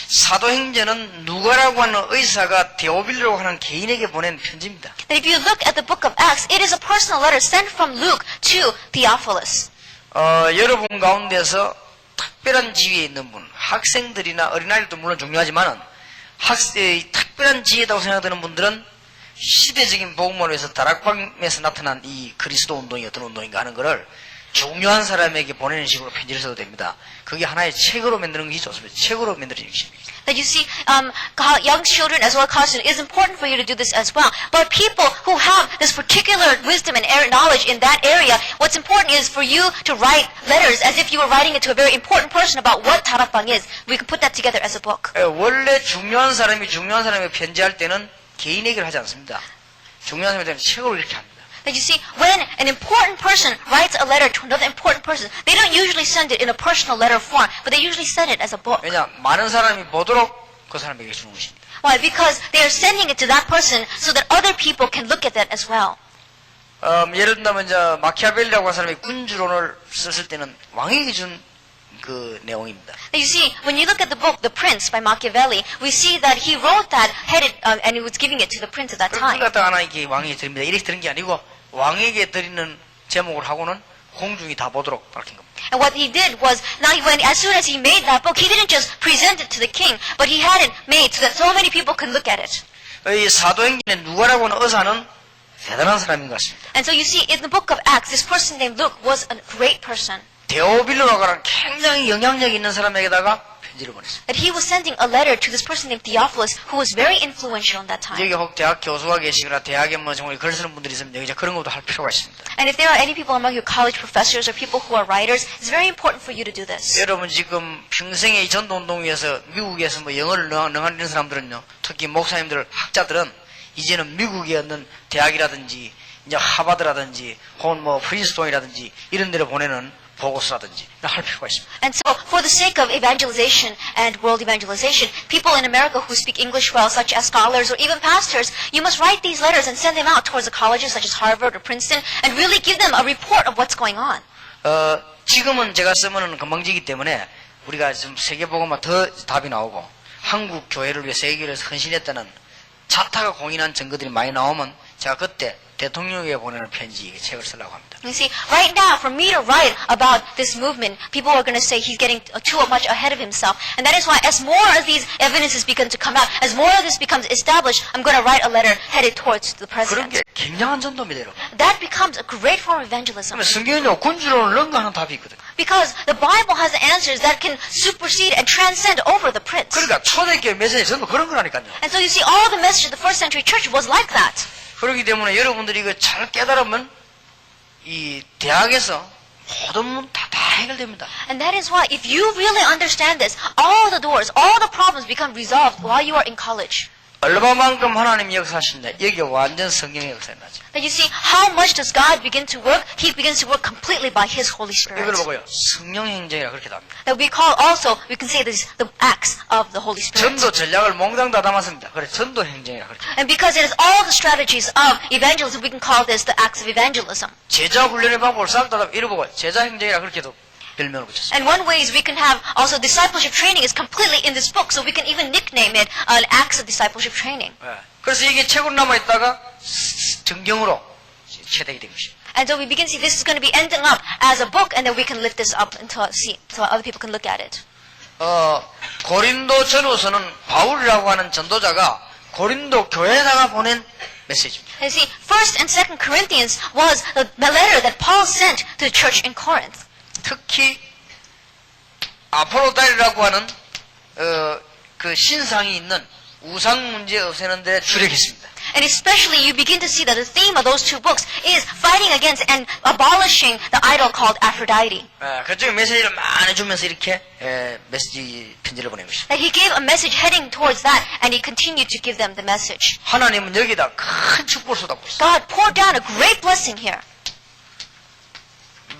사도행전은 누가라고 하는 의사가 데오빌로라고 하는 개인에게 보낸 편지입니다. That if you look at the book of Acts, it is a personal letter sent from Luke to Theophilus. 여러분 가운데서 특별한 지위에 있는 분, 학생들이나 어린아이들도 물론 중요하지만은 특별한 지혜다고 생각되는 분들은 시대적인 복음을 위해서 다락방에서 나타난 이 그리스도 운동이 어떤 운동인가 하는 것을 중요한 사람에게 보내는 식으로 편지를 써도 됩니다. 그게 하나의 책으로 만드는 것이 좋습니다. 책으로 만들어지는 것입니다. That you see, young children as well as college students, it is important for you to do this as well. But people who have this particular wisdom and knowledge in that area, what's important is for you to write letters as if you were writing it to a very important person about what 다락방 is. We can put that together as a book. 원래 중요한 사람에게 편지할 때는 개인에게를 하지 않습니다. 중요한 사람한테는 책으로 이렇게 합니다. That you see, when an important person writes a letter to another important person, they don't usually send it in a personal letter form, but they usually send it as a book. 왜냐? 많은 사람이 보도록 그 사람에게 주는 것입니다. Why? Because they are sending it to that person so that other people can look at that as well. 예를 들면 마키아벨리라고 하는 사람이 군주론을 썼을 때는 왕에게 준 그 내용입니다. Now you see, when you look at the book, The Prince by Machiavelli, we see that he wrote that headed, and he was giving it to the prince at that 그걸 time. 갖다가 하나 이렇게 왕에게 드립니다. 이렇게 드린 게 아니고 왕에게 드리는 제목을 하고는 공중이 다 보도록 밝힌 겁니다. And what he did was, now as soon as he made that book, he didn't just present it to the king, but he had it made so that so many people could look at it. 이 사도행전에 누가라고 하는 의사는 대단한 사람인 것 같습니다. And so you see, in the book of Acts, this person named Luke was a great person. 데오빌로라고 하는 굉장히 영향력 있는 사람에게다가 편지를 보냈어요. That he was sending a letter to this person named Theophilus, who was very influential in that time. 여기 혹 대학 교수가 계시거나 대학에 뭐 정말 글 쓰는 분들이 있으면 여기 이제 그런 것도 할 필요가 있습니다. And if there are any people among you college professors or people who are writers, it's very important for you to do this. 여러분 지금 평생에 이 전도운동 위해서 미국에서 뭐 영어를 능하는 사람들은요, 특히 목사님들, 학자들은 이제는 미국에 있는 대학이라든지 이제 하버드라든지 혹은 뭐 프린스톤이라든지 이런 데로 보내는 보고서라든지 할 필요가 있습니다. And so, for the sake of evangelization and world evangelization, people in America who speak English well, such as scholars or even pastors, you must write these letters and send them out towards the colleges such as Harvard or Princeton and really give them a report of what's going on. 지금은 제가 쓰면은 건방지기 때문에 우리가 좀 세계보고만 더 답이 나오고 한국 교회를 위해 세계를 위해서 헌신했다는 자타가 공인한 증거들이 많이 나오면 제가 그때 대통령에게 보내는 편지 책을 쓰려고 합니다. You see, right now, for me to write about this movement, people are going to say he's getting too much ahead of himself. And that is why, as more of these evidences begin to come out, as more of this becomes established, I'm going to write a letter headed towards the 그런 president. 게 굉장한 전도입니다, 여러분. That becomes a great form of evangelism. 그러면 성경은요, 군주론을 능가하는 답이 있거든요. Because the Bible has answers that can supersede and transcend over the prince. 그러니까 초대교회 메시지 전부 그런 거라니까요. And so you see, all the message of the first century church was like that. 그렇기 때문에 여러분들이 이거 잘 깨달으면 이 대학에서 모든 문 다 해결됩니다. And that is why, if you really understand this, all the doors, all the problems become resolved while you are in college. 얼마만큼 하나님이 역사하신다. 여기 완전 성경의 역사가 나죠. That you see, how much does God begin to work? He begins to work completely by His Holy Spirit. 이걸 보고요. 성령 행정이라 그렇게 합니다. That we call also, we can say this, the acts of the Holy Spirit. 전도 전략을 몽땅 다 담았습니다. 그래 전도 행정이라 그렇게. And because it is all the strategies of evangelism, we can call this the acts of evangelism. 제자 훈련의 방법을 싹 다 이루고 제자 행정이라 그렇게도 별명을 붙였습니다. And one way is we can have also discipleship training is completely in this book, so we can even nickname it an acts of discipleship training. 그래서 이게 책으로 남아 있다가 정경으로 채택이 된 것입니다. And so we begin to see this is going to be ending up as a book, and then we can lift this up until so other people can look at it. 고린도 전후서는 바울이라고 하는 전도자가 고린도 교회에다가 보낸 메시지입니다. And see, 1st and 2nd Corinthians was the letter that Paul sent to the church in Corinth. 특히 아폴로달이라고 하는 그 신상이 있는 우상 문제 없애는 데 주력했습니다. And especially you begin to see that the theme of those two books is fighting against and abolishing the idol called Aphrodite. 그쪽에 메시지를 많이 주면서 이렇게 메시지 편지를 보낸 것입니다. That he gave a message heading towards that, and he continued to give them the message. 하나님은 여기다 큰 축복을 쏟아부었어요. God poured down a great blessing here.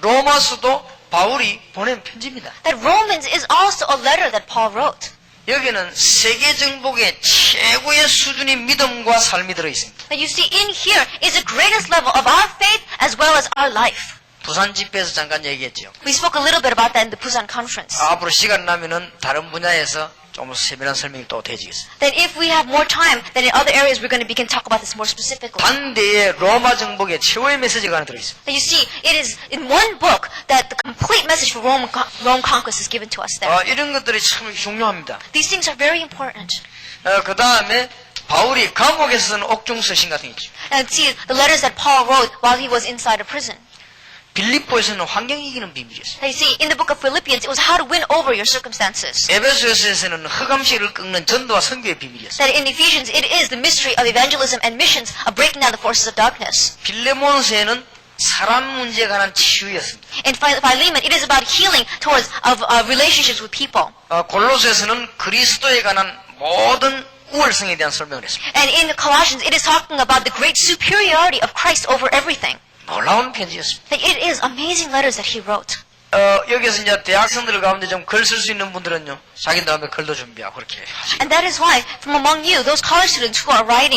로마서도 바울이 보낸 편지입니다. That Romans is also a letter that Paul wrote. 여기는 세계 정복의 최고의 수준의 믿음과 삶이 들어 있습니다. That you see in here is the greatest level of our faith as well as our life. 부산 집회에서 잠깐 얘기했죠. We spoke a little bit about that in the Busan conference. 앞으로 시간 나면은 다른 분야에서 좀 세밀한 설명이 또 되지겠습니다. That if we have more time, then in other areas we're going to begin to talk about this more specifically. 반대의 로마 정복의 최고의 메시지가 하나 들어있습니다. That you see, it is in one book that the complete message for Rome conquest is given to us there. 이런 것들이 참 중요합니다. These things are very important. 그 다음에 바울이 감옥에서 쓴 옥중서신 같은 게 있죠. And see, the letters that Paul wrote while he was inside a prison. 빌립보에서는 환경 이기는 비밀이었어요. That you see, in the book of Philippians, it was how to win over your circumstances. 에베소서에서는 흑암시를 꺾는 전도와 선교의 비밀이었어요. That in Ephesians, it is the mystery of evangelism and missions of breaking down the forces of darkness. 빌레몬서에는 사람 문제에 관한 치유였습니다. In Philemon, it is about healing towards of relationships with people. 골로새서는 그리스도에 관한 모든 우월성에 대한 설명을 했습니다. And in Colossians, it is talking about the great superiority of Christ over everything. 놀라운 편지였습니다. That it is amazing letters that he wrote. 여기서 이제 대학생들 가운데 좀 글 쓸 수 있는 분들은요, 자기 다음에 글도 준비하고 그렇게 하시고. And that is why, from among you, those college students who are write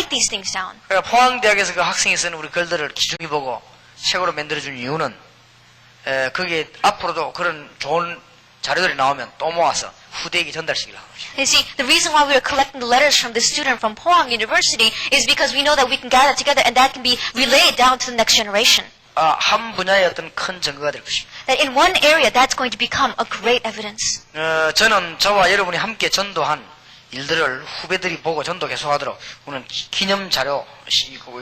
these things down. 그러니까 포항대학에서 그 학생이 쓰는 우리 글들을 기중히 보고 책으로 만들어준 이유는, 그게 앞으로도 그런 좋은 자료들이 나오면 또 모아서 후대에게 전달시키려고 하는 것이죠. You see, the reason why we are collecting the letters from this student from Pohang University is because we know that we can gather together and that can be relayed down to the next generation. 한 분야의 어떤 큰 증거가 될 것입니다. That in one area, that's going to become a great evidence. 저는 저와 여러분이 함께 전도한 일들을 후배들이 보고 전도 계속하도록 우리는 기념 자료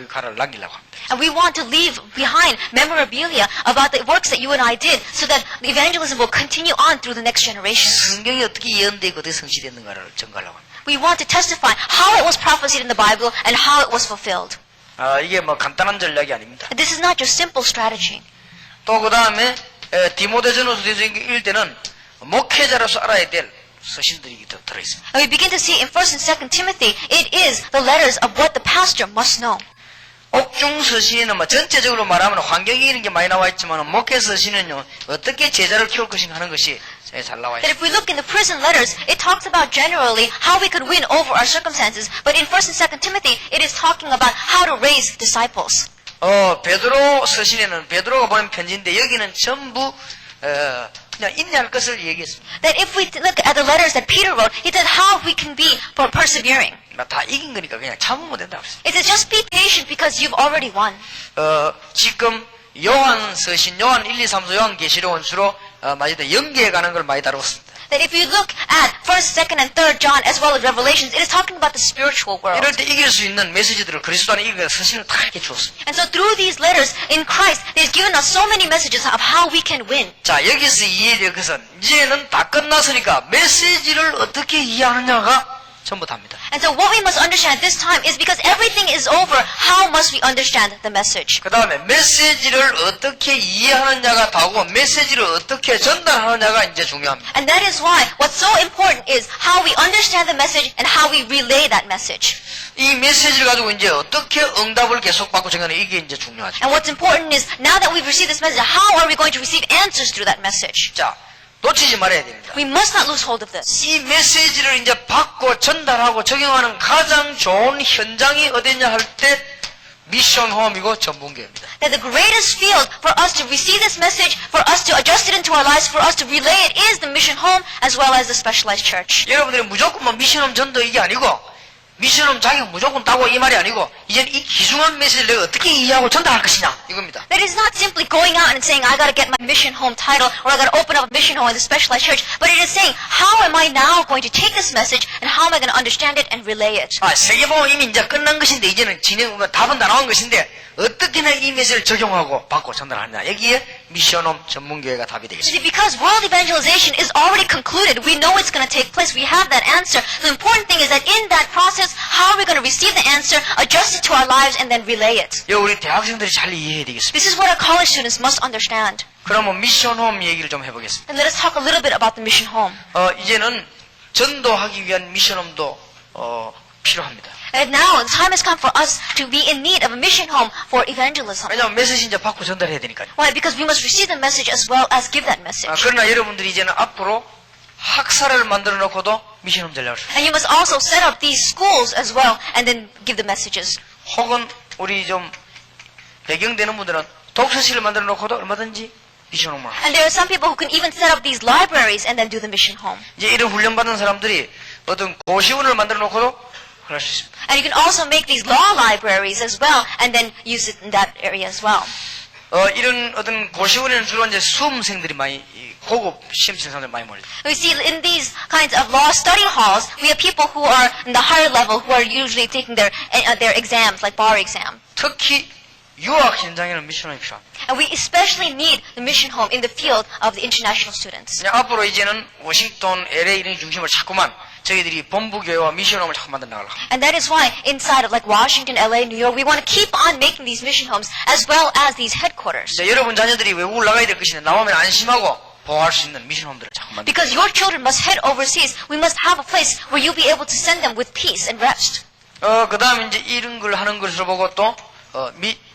가를 남기려고 합니다. And we want to leave behind memorabilia about the works that you and I did so that the evangelism will continue on through the next generation. 성경이 어떻게 예언되고 어떻게 성취됐는가를 증거하려고 합니다. We want to testify how it was prophesied in the Bible and how it was fulfilled. 이게 뭐 간단한 전략이 아닙니다. And this is not just simple strategy. 또 그 다음에 디모데전후서 일때는 목회자로서 알아야 될 서신들이 들어있습니다. And we begin to see in 1st and 2nd Timothy, it is the letters of what the pastor must know. 옥중 서신에는 뭐 전체적으로 말하면 환경이 이런 게 많이 나와 있지만 목회 서신은요 어떻게 제자를 키울 것인가 하는 것이 잘 나와 That 있습니다. if we look in the prison letters, it talks about generally how we could win over our circumstances. But in 1st and 2nd Timothy, it is talking about how to raise disciples. 베드로 서신에는 베드로가 보낸 편지인데 여기는 전부 그냥 인내할 것을 얘기했습니다. That if we look at the letters that Peter wrote, he said how we can be persevering. 다 이긴 거니까 그냥 참으면 된다고 했어요. It says just be patient because you've already won. 지금 요한 서신, 요한 1, 2, 3서 요한 계시록은 주로 많이 연계해 가는 걸 많이 다루었습니다. That if you look at 1st, 2nd, and 3rd John as well as Revelations, it is talking about the spiritual world. 이럴 때 이길 수 있는 메시지들을 그리스도 안에 이길 서신을 다 이렇게 주었습니다. And so through these letters in Christ, He's given us so many messages of how we can win. 자, 여기서 이해될 것은 이제는 다 끝났으니까 메시지를 어떻게 이해하느냐가 전부 답니다. And so what we must understand at this time is because everything is over, how must we understand the message? 그 다음에 메시지를 어떻게 이해하느냐가 다고 메시지를 어떻게 전달하느냐가 이제 중요합니다. And that is why what's so important is how we understand the message and how we relay that message. 이 메시지를 가지고 이제 어떻게 응답을 계속 받고 정하는 이게 이제 중요하죠. And what's important is now that we've received this message, how are we going to receive answers through that message? 자, 놓치지 말아야 됩니다. We must not lose hold of this. 이 메시지를 이제 받고 전달하고 적용하는 가장 좋은 현장이 어디냐 할 때 미션 홈이고 전문교입니다. That the greatest field for us to receive this message, for us to adjust it into our lives, for us to relay it is the mission home as well as the specialized church. 여러분들이 무조건 뭐 미션홈 전도 이게 아니고 미션홈 자격 무조건 따고 이 말이 아니고 이제는 이 귀중한 메시지를 내가 어떻게 이해하고 전달할 것이냐 이겁니다. That is not simply going out and saying, I gotta get my mission home title or I gotta open up a mission home in the specialized church. But it is saying, how am I now going to take this message and how am I going to understand it and relay it? 세계보험 이미 이제 끝난 것인데 이제는 답은 다 나온 것인데 어떻게나 이 메시지를 적용하고 받고 전달하느냐 여기에 미션홈 전문교회가 답이 되겠습니다. See, because world evangelization is already concluded, we know it's going to take place, we have that answer. The important thing is that in that process, how are we going to receive the answer, adjust it to our lives, and then relay it? 이거 우리 대학생들이 잘 이해해야 되겠습니다. This is what our college students must understand. 그러면 미션홈 얘기를 좀 해보겠습니다. And let us talk a little bit about the mission home. 이제는 전도하기 위한 미션홈도 필요합니다. And now, the time has come for us to be in need of a mission home for evangelism. 왜냐하면 메시지 이제 받고 전달해야 되니까요. Why? Because we must receive the message as well as give that message. 그러나 여러분들이 이제는 앞으로 학사를 만들어 놓고도 미션홈 전략을 쓰고 And you must also set up these schools as well and then give the messages. 혹은 우리 좀 배경되는 분들은 독서실을 만들어 놓고도 얼마든지 미션홈을 하고 And there are some people who can even set up these libraries and then do the mission home. 이제 이런 훈련 받은 사람들이 어떤 고시원을 만들어 놓고도 할 수 있습니다. And you can also make these law libraries as well and then use it in that area as well. 이런 어떤 고시원에는 주로 이제 수험생들이 많이 고급 시험 치는 사람들이 많이 몰려요. We see in these kinds of law study halls, we have people who are in the higher level who are usually taking their exams, like bar exam. 특히 유학 현장에는 미션홈이 필요합니다. And we especially need the mission home in the field of the international students. 앞으로 이제는 워싱턴, LA 이런 중심을 자꾸만 저희들이 본부교회와 미션홈을 자꾸 만들어 나가려고 합니다. And that is why inside of like Washington, LA, New York, we want to keep on making these mission homes as well as these headquarters. 여러분 자녀들이 외국을 나가야 될 것인데 나오면 안심하고 보호할 수 있는 미션홈들을 자꾸 만들어. Because your children must head overseas, we must have a place where you'll be able to send them with peace and rest. 그 다음에 이제 이런 걸 하는 것을 보고 또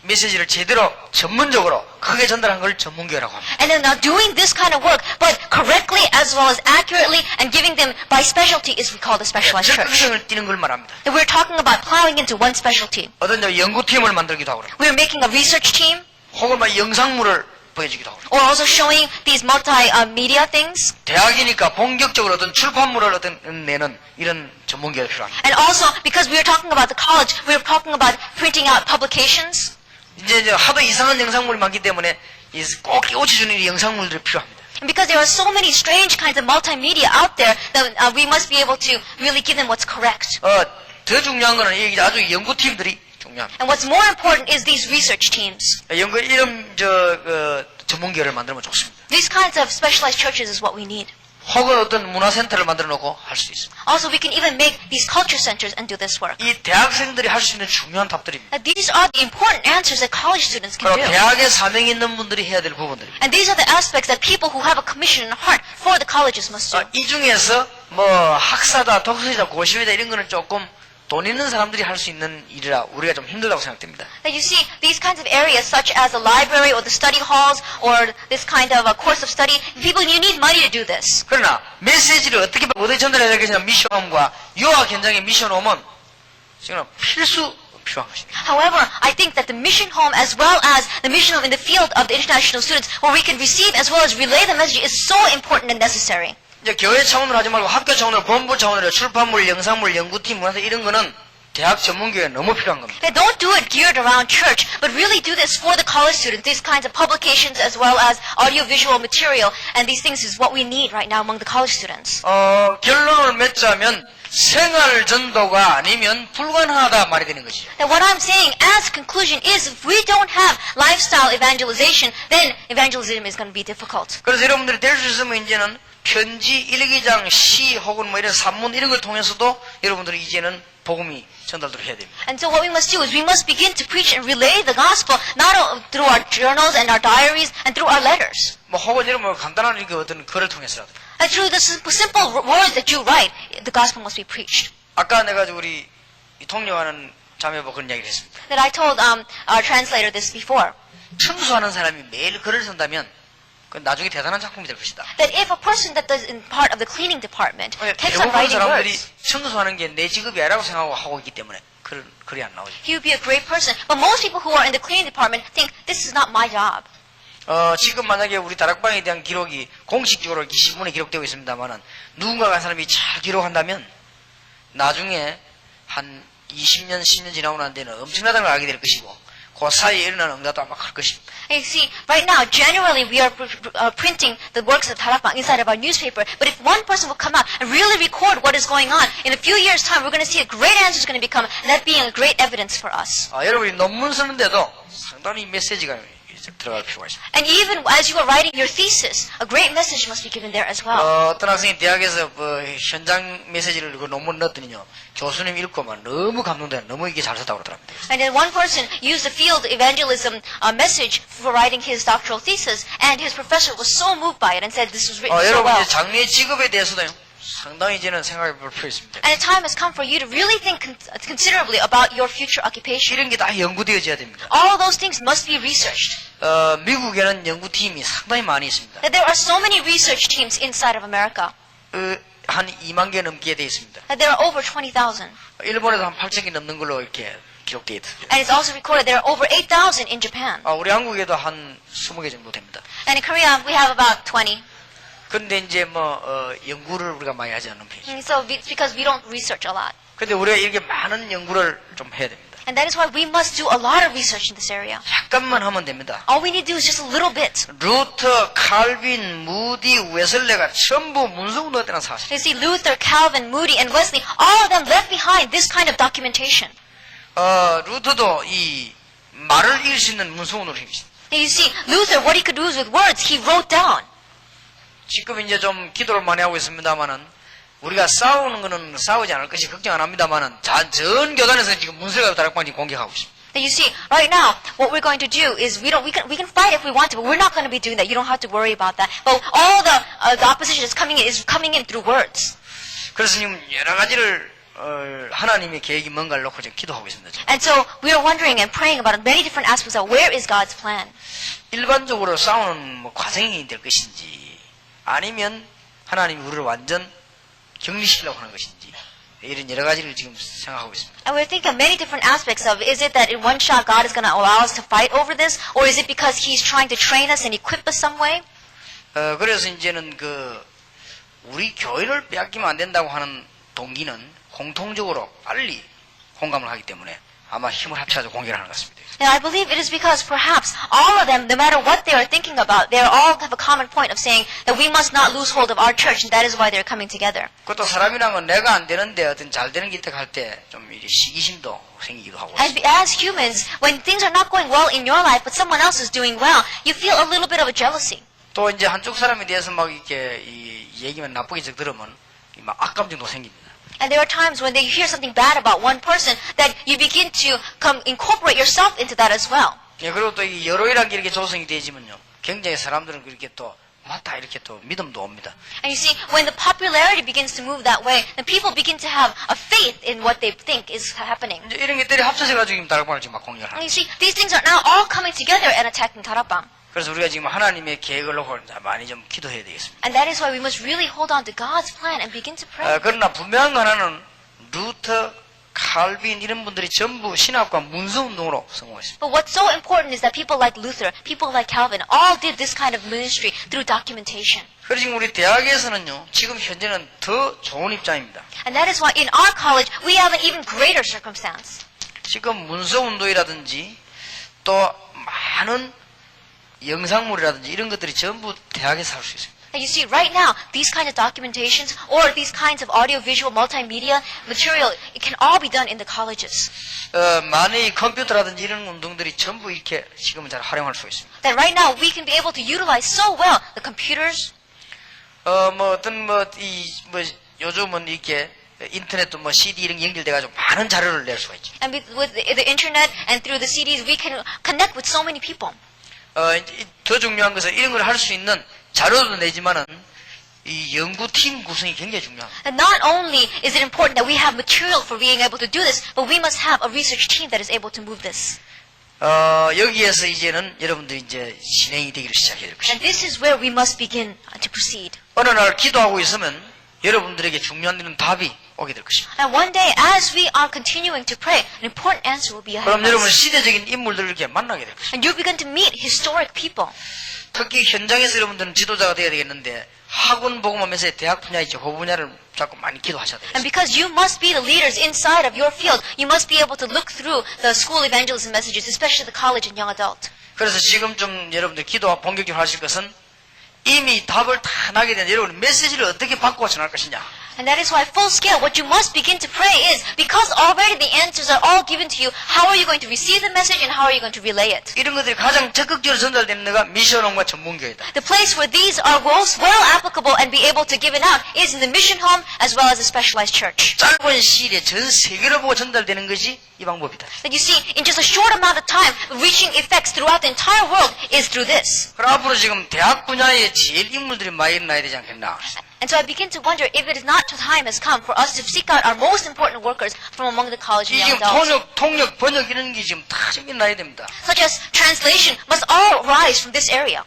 메시지를 제대로 전문적으로 크게 전달한 걸 전문교회라고 합니다. And then now doing this kind of work, but correctly as well as accurately and giving them by specialty is we call the specialized church. 적극성을 띠는 걸 말합니다. And we're talking about plowing into one specialty. 어떤 연구팀을 만들기도 하고 We're making a research team. 혹은 막 영상물을 보여주기도 하고. or also showing these multimedia things. 대학이니까 본격적으로 어떤 출판물을 어떤 내는 이런 전문기가 필요합니다. And also, because we are talking about the college, we are talking about printing out publications. 이제 하도 이상한 영상물이 많기 때문에 꼭 깨우쳐주는 이 영상물들이 필요합니다. And because there are so many strange kinds of multimedia out there, that we must be able to really give them what's correct. 더 중요한 거는 이 아주 연구팀들이 중요합니다. And what's more important is these research teams. 이런 전문기를 만들면 좋습니다. These kinds of specialized churches is what we need. 혹은 어떤 문화센터를 만들어 놓고 할 수 있습니다. Also, we can even make these culture centers and do this work. 이 대학생들이 할 수 있는 중요한 답들입니다. And these are the important answers that college students can 그리고 do. 대학의 사명이 있는 분들이 해야 될 부분들입니다. And these are the aspects that people who have a commission in heart for the colleges must do. 이 중에서 학사다, 독서이다, 고시이다 이런 거는 조금 돈 있는 사람들이 할 수 있는 일이라 우리가 좀 힘들다고 생각됩니다. That you see, these kinds of areas such as the library or the study halls or this kind of a course of study, people, you need money to do this. 그러나 메시지를 어떻게 전달해야 되겠냐 미션홈과 유학 현장의 미션홈은 지금 필수 필요한 것입니다. However, I think that the mission home as well as the mission home in the field of the international students where we can receive as well as relay the message is so important and necessary. 이제 교회 차원으로 하지 말고 학교 차원으로 본부 차원으로 출판물, 영상물, 연구팀, 문화센터 이런 거는 대학 전문교회에 너무 필요한 겁니다. They don't do it geared around church, but really do this for the college students. These kinds of publications as well as audiovisual material, and these things is what we need right now among the college students. 결론을 맺자면 생활 전도가 아니면 불가능하다 말이 되는 것이죠. That what I'm saying as conclusion is if we don't have lifestyle evangelization, then evangelism is going to be difficult. 그래서 여러분들이 될 수 있으면 이제는 편지, 일기장, 시 혹은 이런 산문 이런 걸 통해서도 여러분들이 이제는 복음이 전달을 해야 됩니다. And so what we must do is we must begin to preach and relay the gospel not through our journals and our diaries and through our letters. 혹은 여러분 간단한 이렇게 어떤 글을 통해서라도. And through the simple words that you write, the gospel must be preached. 아까 내가 우리 통역하는 자매하고 그런 이야기를 했습니다. That I told our translator this before. 청소하는 사람이 매일 글을 쓴다면 그 나중에 대단한 작품이 될 것이다. That if a person that does in part of the cleaning department takes on 대부분 writing 사람들이 words, 청소하는 게 내 직업이 아니라고 생각하고 하고 있기 때문에 글이 안 나오죠. he would be a great person. But most people who are in the cleaning department think this is not my job. 지금 만약에 우리 다락방에 대한 기록이 공식적으로 이렇게 신문에 기록되고 있습니다만은 누군가가 한 사람이 잘 기록한다면 나중에 한 20년, 10년 지나고 난 데는 엄청나다는 걸 알게 될 것이고 그 사이에 일어나는 응답도 아마 클 것입니다. And you see, right now, generally we are printing the works of Tarakbang inside of our newspaper. But if one person will come out and really record what is going on, in a few years' time, we're going to see a great answer is going to become, and that being a great evidence for us. 여러분이 논문 쓰는데도 상당히 메시지가 들어갈 필요가 있습니다. And even as you are writing your thesis, a great message must be given there as well. 어떤 학생이 대학에서 현장 메시지를 그 논문 넣었더니요 교수님 읽고만 너무 감동돼 너무 이게 잘 썼다고 그러더랍니다. And then one person used the field evangelism message for writing his doctoral thesis, and his professor was so moved by it and said this was written so 여러분 well. 이제 장래 직업에 대해서도 상당히 이제는 생각해 볼 필요 있습니다. And a time has come for you to really think considerably about your future occupation. 이런 게 다 연구되어져야 됩니다. All those things must be researched. 미국에는 연구팀이 상당히 많이 있습니다. That there are so many research teams inside of America. 한 2만 개 넘게 되어 있습니다. That there are over 20,000. 일본에도 한 8천 개 넘는 걸로 이렇게 기록되어 있습니다. And it's also recorded there are over 8,000 in Japan. 우리 한국에도 한 20개 정도 됩니다. And in Korea we have about 20. 근데 이제 연구를 우리가 많이 하지 않는 편이죠. And so it's because we don't research a lot. 근데 우리가 이렇게 많은 연구를 좀 해야 됩니다. And that is why we must do a lot of research in this area. 약간만 하면 됩니다. All we need to do is just a little bit. 루터, 칼빈, 무디, 웨슬레가 전부 문서운동에 때나 사실. You see, Luther, Calvin, Moody, and Wesley, all of them left behind this kind of documentation. 루터도 이 말을 읽을 수 있는 문서운동을 힘입니다. And you see, Luther, what he could do is with words, he wrote down. 지금 이제 좀 기도를 많이 하고 있습니다만은 우리가 싸우는 거는 싸우지 않을 것이 걱정 안 합니다만은 전 교단에서 지금 문서가 다락방이 공격하고 있습니다. And you see, right now, what we're going to do is we can fight if we want to, but we're not going to be doing that. You don't have to worry about that. But all the opposition is coming in through words. 그래서 지금 여러 가지를 하나님의 계획이 뭔가를 놓고 지금 기도하고 있습니다. 지금. And so we are wondering and praying about many different aspects of where is God's plan. 일반적으로 싸우는 과정이 될 것인지 아니면 하나님이 우리를 완전 격리시키려고 하는 것인지 이런 여러 가지를 지금 생각하고 있습니다. And we're thinking of many different aspects of, is it that in one shot God is going to allow us to fight over this? Or is it because He's trying to train us and equip us some way? 그래서 이제는 우리 교회를 빼앗기면 안 된다고 하는 동기는 공통적으로 빨리 공감을 하기 때문에 아마 힘을 합쳐서 공격을 하는 것 같습니다. Now I believe it is because perhaps all of them, no matter what they are thinking about, they all have a common point of saying that we must not lose hold of our church, and that is why they're coming together. 그것도 사람이란 건 내가 안 되는데 어떤 잘 되는 게 있다고 할 때 좀 시기심도 생기기도 하고. As humans, when things are not going well in your life, but someone else is doing well, you feel a little bit of a jealousy. 또 이제 한쪽 사람에 대해서 막 이렇게 이 얘기만 나쁘게 들으면 막 악감정도 생깁니다. And there are times when they hear something bad about one person that you begin to incorporate yourself into that as well. 예, 그리고 또 이 여론이라는 게 이렇게 조성이 되지면요, 굉장히 사람들은 그렇게 또 맞다 이렇게 또 믿음도 옵니다. And you see, when the popularity begins to move that way, then people begin to have a faith in what they think is happening. 이제 이런 것들이 합쳐져 가지고 지금 다락방을 지금 막 공격을 And 하는. you see, these things are now all coming together and attacking 다락방. 그래서 우리가 지금 하나님의 계획을 놓고 많이 좀 기도해야 되겠습니다. And that is why we must really hold on to God's plan and begin to pray. 그러나 분명한 거 하나는 루터, 칼빈 이런 분들이 전부 신학과 문서 운동으로 성공했습니다. But what's so important is that people like Luther, people like Calvin, all did this kind of ministry through documentation. 그래서 지금 우리 대학에서는요, 지금 현재는 더 좋은 입장입니다. And that is why in our college we have an even greater circumstance. 지금 문서 운동이라든지 또 많은 영상물이라든지 이런 것들이 전부 대학에서 할 수 있습니다. And you see, right now, these kinds of documentations or these kinds of audio-visual multimedia material, it can all be done in the colleges. 많은 컴퓨터라든지 이런 운동들이 전부 이렇게 지금은 잘 활용할 수 있습니다. That right now we can be able to utilize so well the computers. 요즘은 이렇게 인터넷도 CD 이런 게 연결돼가지고 많은 자료를 낼 수가 있죠. And with the internet and through the CDs, we can connect with so many people. 더 중요한 것은 이런 걸 할 수 있는 자료도 내지만은 이 연구팀 구성이 굉장히 중요합니다. And not only is it important that we have material for being able to do this, but we must have a research team that is able to move this. 여기에서 이제는 여러분들이 이제 진행이 되기를 시작해야 될 And 것입니다. this is where we must begin to proceed. 어느 날 기도하고 있으면 여러분들에게 중요한 일은 답이 오게 될 것입니다. And one day, as we are continuing to pray, an important answer will be ahead 그럼 of 여러분 us. 시대적인 인물들을 이렇게 만나게 될 것입니다. And you begin to meet historic people. 특히 현장에서 여러분들은 지도자가 되어야 되겠는데 학원 복음하면서 대학 분야 있죠. 그 분야를 자꾸 많이 기도하셔야 And 되겠습니다. because you must be the leaders inside of your field, you must be able to look through the school evangelism messages, especially the college and young adult. 그래서 지금 좀 여러분들 기도와 본격적으로 하실 것은 이미 답을 다 나게 된 여러분 메시지를 어떻게 바꾸어 전할 것이냐. And that is why full scale, what you must begin to pray is, because already the answers are all given to you, how are you going to receive the message and how are you going to relay it? 이런 것들이 가장 적극적으로 전달되는 데가 미션홈과 전문교회다. The place where these are most well applicable and be able to give it out is in the mission home as well as the specialized church. 짧은 시일에 전 세계를 보고 전달되는 것이 이 방법이다. That you see, in just a short amount of time, reaching effects throughout the entire world is through this. 그럼 앞으로 지금 대학 분야에 제일 인물들이 많이 일어나야 되지 않겠나. And so I begin to wonder if it is not time has come for us to seek out our most important workers from among the college and 이 young 지금 adults. 통역, 번역 이런 게 지금 다 좀 일어나야 됩니다. Such as translation must all rise from this area.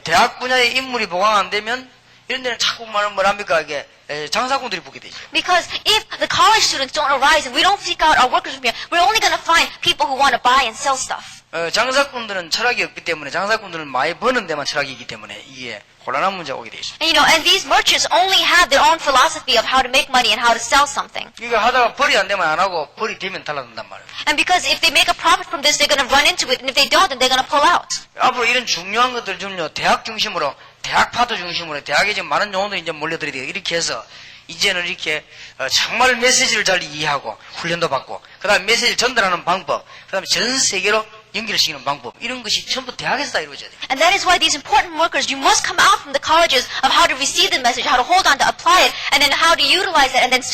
대학 분야의 인물이 보강 안 되면 이런 데는 자꾸 뭐랍니까 이게 장사꾼들이 보게 되죠. Because if the college students don't arise and we don't seek out our workers from here, we're only going to find people who want to buy and sell stuff. 장사꾼들은 철학이 없기 때문에 장사꾼들은 많이 버는 데만 철학이 있기 때문에 이게 곤란한 문제가 오게 돼 있습니다. And and these merchants only have their own philosophy of how to make money and how to sell something. 이거 하다가 벌이 안 되면 안 하고 벌이 되면 달라든단 말이에요. And because if they make a profit from this, they're going to run into it, and if they don't, then they're going to pull out. 앞으로 이런 중요한 것들 좀요 대학 중심으로 대학 파트 중심으로 대학에 지금 많은 용어들이 이제 몰려들어야 돼요. 이렇게 해서 이제는 이렇게 정말 메시지를 잘 이해하고 훈련도 받고 그다음에 메시지를 전달하는 방법 그다음에 전 세계로 연결시키는 방법 이런 것이 전부 대학에서 다 이루어져야 돼요. And that is why these important workers, you must come out from the colleges of how to receive the message, how to hold on to apply it, and then how to utilize it, and then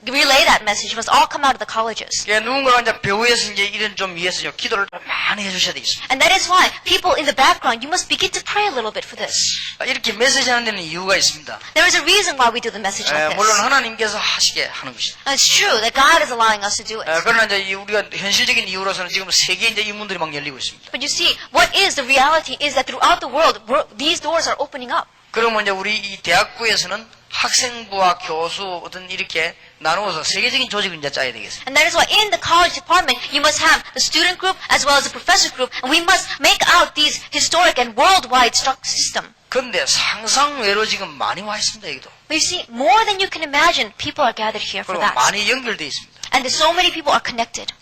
relay that message. You must all come out of the colleges. 누군가가 이제 배후에서 이제 이런 좀 위해서 기도를 많이 해주셔야 되겠습니다. And that is why people in the background, you must begin to pray a little bit for this. 이렇게 메시지하는 데는 이유가 있습니다. There is a reason why we do the message like 물론 this. 하나님께서 하시게 하는 것이죠. And it's true that God is allowing us to do it. 그러나 이제 우리가 현실적인 이유로서는 지금 세계 이제 이 문들이 막 열리고 있습니다. But you see, what is the reality is that throughout the world, these doors are opening up. 그러면 이제 우리 이 대학부에서는 학생부와 교수 어떤 이렇게 나누어서 세계적인 조직을 이제 짜야 되겠습니다. And that is why in the college department, you must have the student group as well as the professor group, and we must make out these historic and worldwide system. 그런데 상상외로 지금 많이 와 있습니다, 여기도. But you see, more than you can imagine, people are gathered here for 그리고 that. 많이 연결되어 있습니다. And so many people are connected.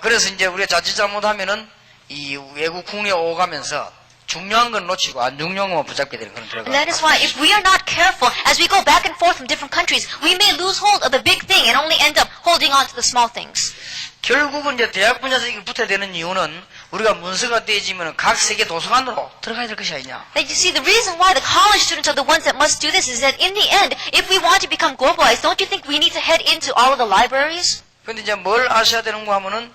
그래서 이제 우리가 자칫 잘못하면은 이 외국 국내에 오가면서 중요한 건 놓치고 안 중요한 것만 붙잡게 되는 그런 And that 결과가. is why if we are not careful, as we go back and forth from different countries, we may lose hold of the big thing and only end up holding on to the small things. 결국은 이제 대학 분야에서 이걸 붙어야 되는 이유는 우리가 문서가 떼지면 각 세계 도서관으로 들어가야 될 것이 아니냐. That you see, the reason why the college students are the ones that must do this is that in the end, if we want to become globalized, don't you think we need to head into all of the libraries? 근데 이제 뭘 아셔야 되는가 하면은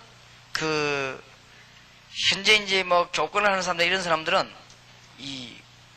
현재 이제 뭐 교권을 하는 사람들 이런 사람들은 이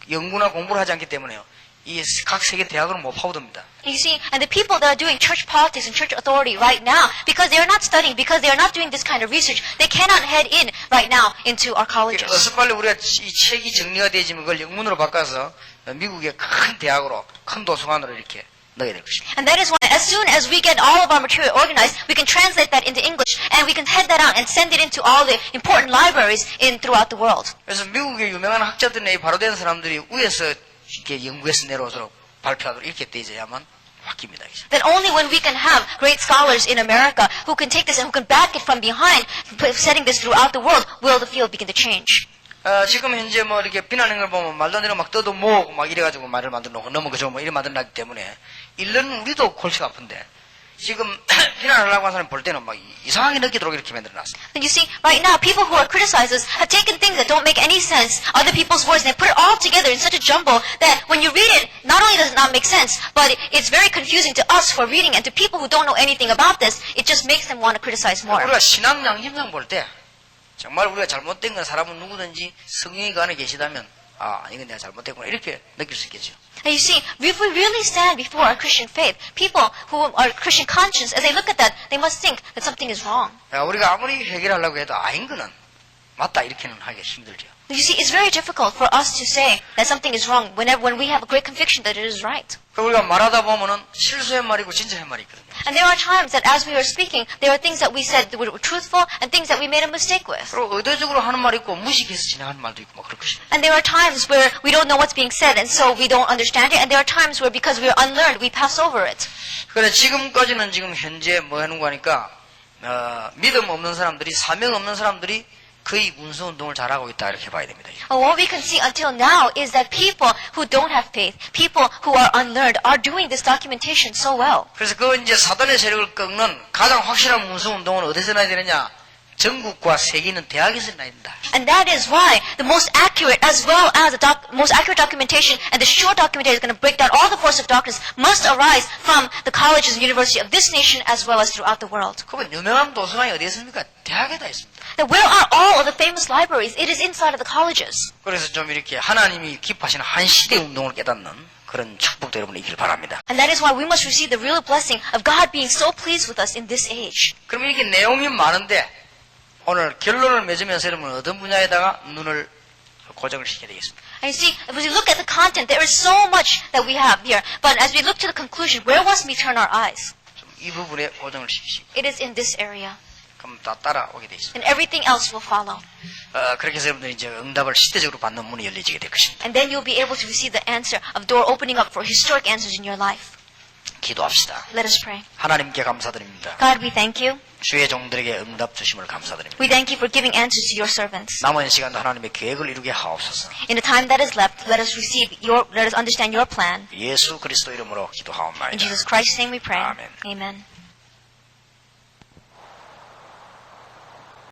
연구나 공부를 하지 않기 때문에요. 이 각 세계 대학으로 못 파고듭니다. You see, and the people that are doing church politics and church authority right now, because they are not studying, because they are not doing this kind of research, they cannot head in right now into our colleges. 어서 빨리 우리가 이 책이 정리가 되지면 그걸 영문으로 바꿔서 미국의 큰 대학으로 큰 도서관으로 이렇게 넣어야 될 것입니다. And that is why as soon as we get all of our material organized, we can translate that into English, and we can head that out and send it into all the important libraries throughout the world. 그래서 미국의 유명한 학자들이 바로 된 사람들이 위에서 이렇게 연구해서 내려와서 발표하도록 이렇게 되어야만 바뀝니다. That only when we can have great scholars in America who can take this and who can back it from behind, setting this throughout the world, will the field begin to change. 지금 현재 뭐 이렇게 비난하는 걸 보면 말도 안 되는 막 떠도 모으고 막 이래가지고 말을 만들어 놓고 너무 그저 뭐 이래 만들어놨기 때문에 일른 우리도 골치가 아픈데 지금 비난하려고 하는 사람 볼 때는 막 이상하게 느끼도록 이렇게 만들어놨습니다. And you see, right now, people who are criticizers have taken things that don't make any sense, other people's words, and they put it all together in such a jumble that when you read it, not only does it not make sense, but it's very confusing to us who are reading, and to people who don't know anything about this, it just makes them want to criticize more. 우리가 신앙 양심상 볼 때 정말 우리가 잘못된 건 사람은 누구든지 성령이 그 안에 계시다면 이건 내가 잘못됐구나 이렇게 느낄 수 있겠죠. And you see, if we really stand before our Christian faith, people who are Christian conscience, as they look at that, they must think that something is wrong. 우리가 아무리 해결하려고 해도 아닌 거는 맞다 이렇게는 하기 힘들죠. You see, it's very difficult for us to say that something is wrong when we have a great conviction that it is right. 우리가 말하다 보면은 실수의 말이고 진짜의 말이 있거든요. And there are times that as we are speaking, there are things that we said that were truthful and things that we made a mistake with. 그리고 의도적으로 하는 말이 있고 무식해서 지나가는 말도 있고 막 그럴 것입니다. And there are times where we don't know what's being said and so we don't understand it. And there are times where because we are unlearned, we pass over it. 그래 지금까지는 지금 현재 뭐 하는 거 하니까 믿음 없는 사람들이 사명 없는 사람들이 거의 운수운동을 잘하고 있다 이렇게 봐야 됩니다. And what we can see until now is that people who don't have faith, people who are unlearned, are doing this documentation so well. 그래서 그 이제 사단의 세력을 꺾는 가장 확실한 운수운동은 어디서 나야 되느냐? 전국과 세계는 대학에서 나야 된다. And that is why the most accurate as well as the most accurate documentation and the sure documentation is going to break down all the forces of darkness must arise from the colleges and universities of this nation as well as throughout the world. 그건 유명한 도서관이 어디에 있습니까? 대학에 다 있습니다. That where are all of the famous libraries? It is inside of the colleges. 그래서 좀 이렇게 하나님이 기뻐하시는 한 시대 운동을 깨닫는 그런 축복도 여러분이 있길 바랍니다. And that is why we must receive the real blessing of God being so pleased with us in this age. 그럼 이렇게 내용이 많은데 오늘 결론을 맺으면서 여러분 어떤 분야에다가 눈을 고정을 시켜야 되겠습니다. And you see, if we look at the content, there is so much that we have here. But as we look to the conclusion, where must we turn our eyes? 이 부분에 고정을 시키시고 It is in this area. 그럼 다 따라오게 돼 있습니다. And everything else will follow. 그렇게 해서 여러분들이 이제 응답을 시대적으로 받는 문이 열리게 될 것입니다. And then you'll be able to receive the answer of door opening up for historic answers in your life. 기도합시다. Let us pray. 하나님께 감사드립니다. God, we thank you. 주의 종들에게 응답 주심을 감사드립니다. We thank you for giving answers to your servants. 남은 시간도 하나님의 계획을 이루게 하옵소서. In the time that is left, let us understand your plan. 예수 그리스도 이름으로 In 기도하옵나이다. Jesus Christ's name we pray. Amen. Amen.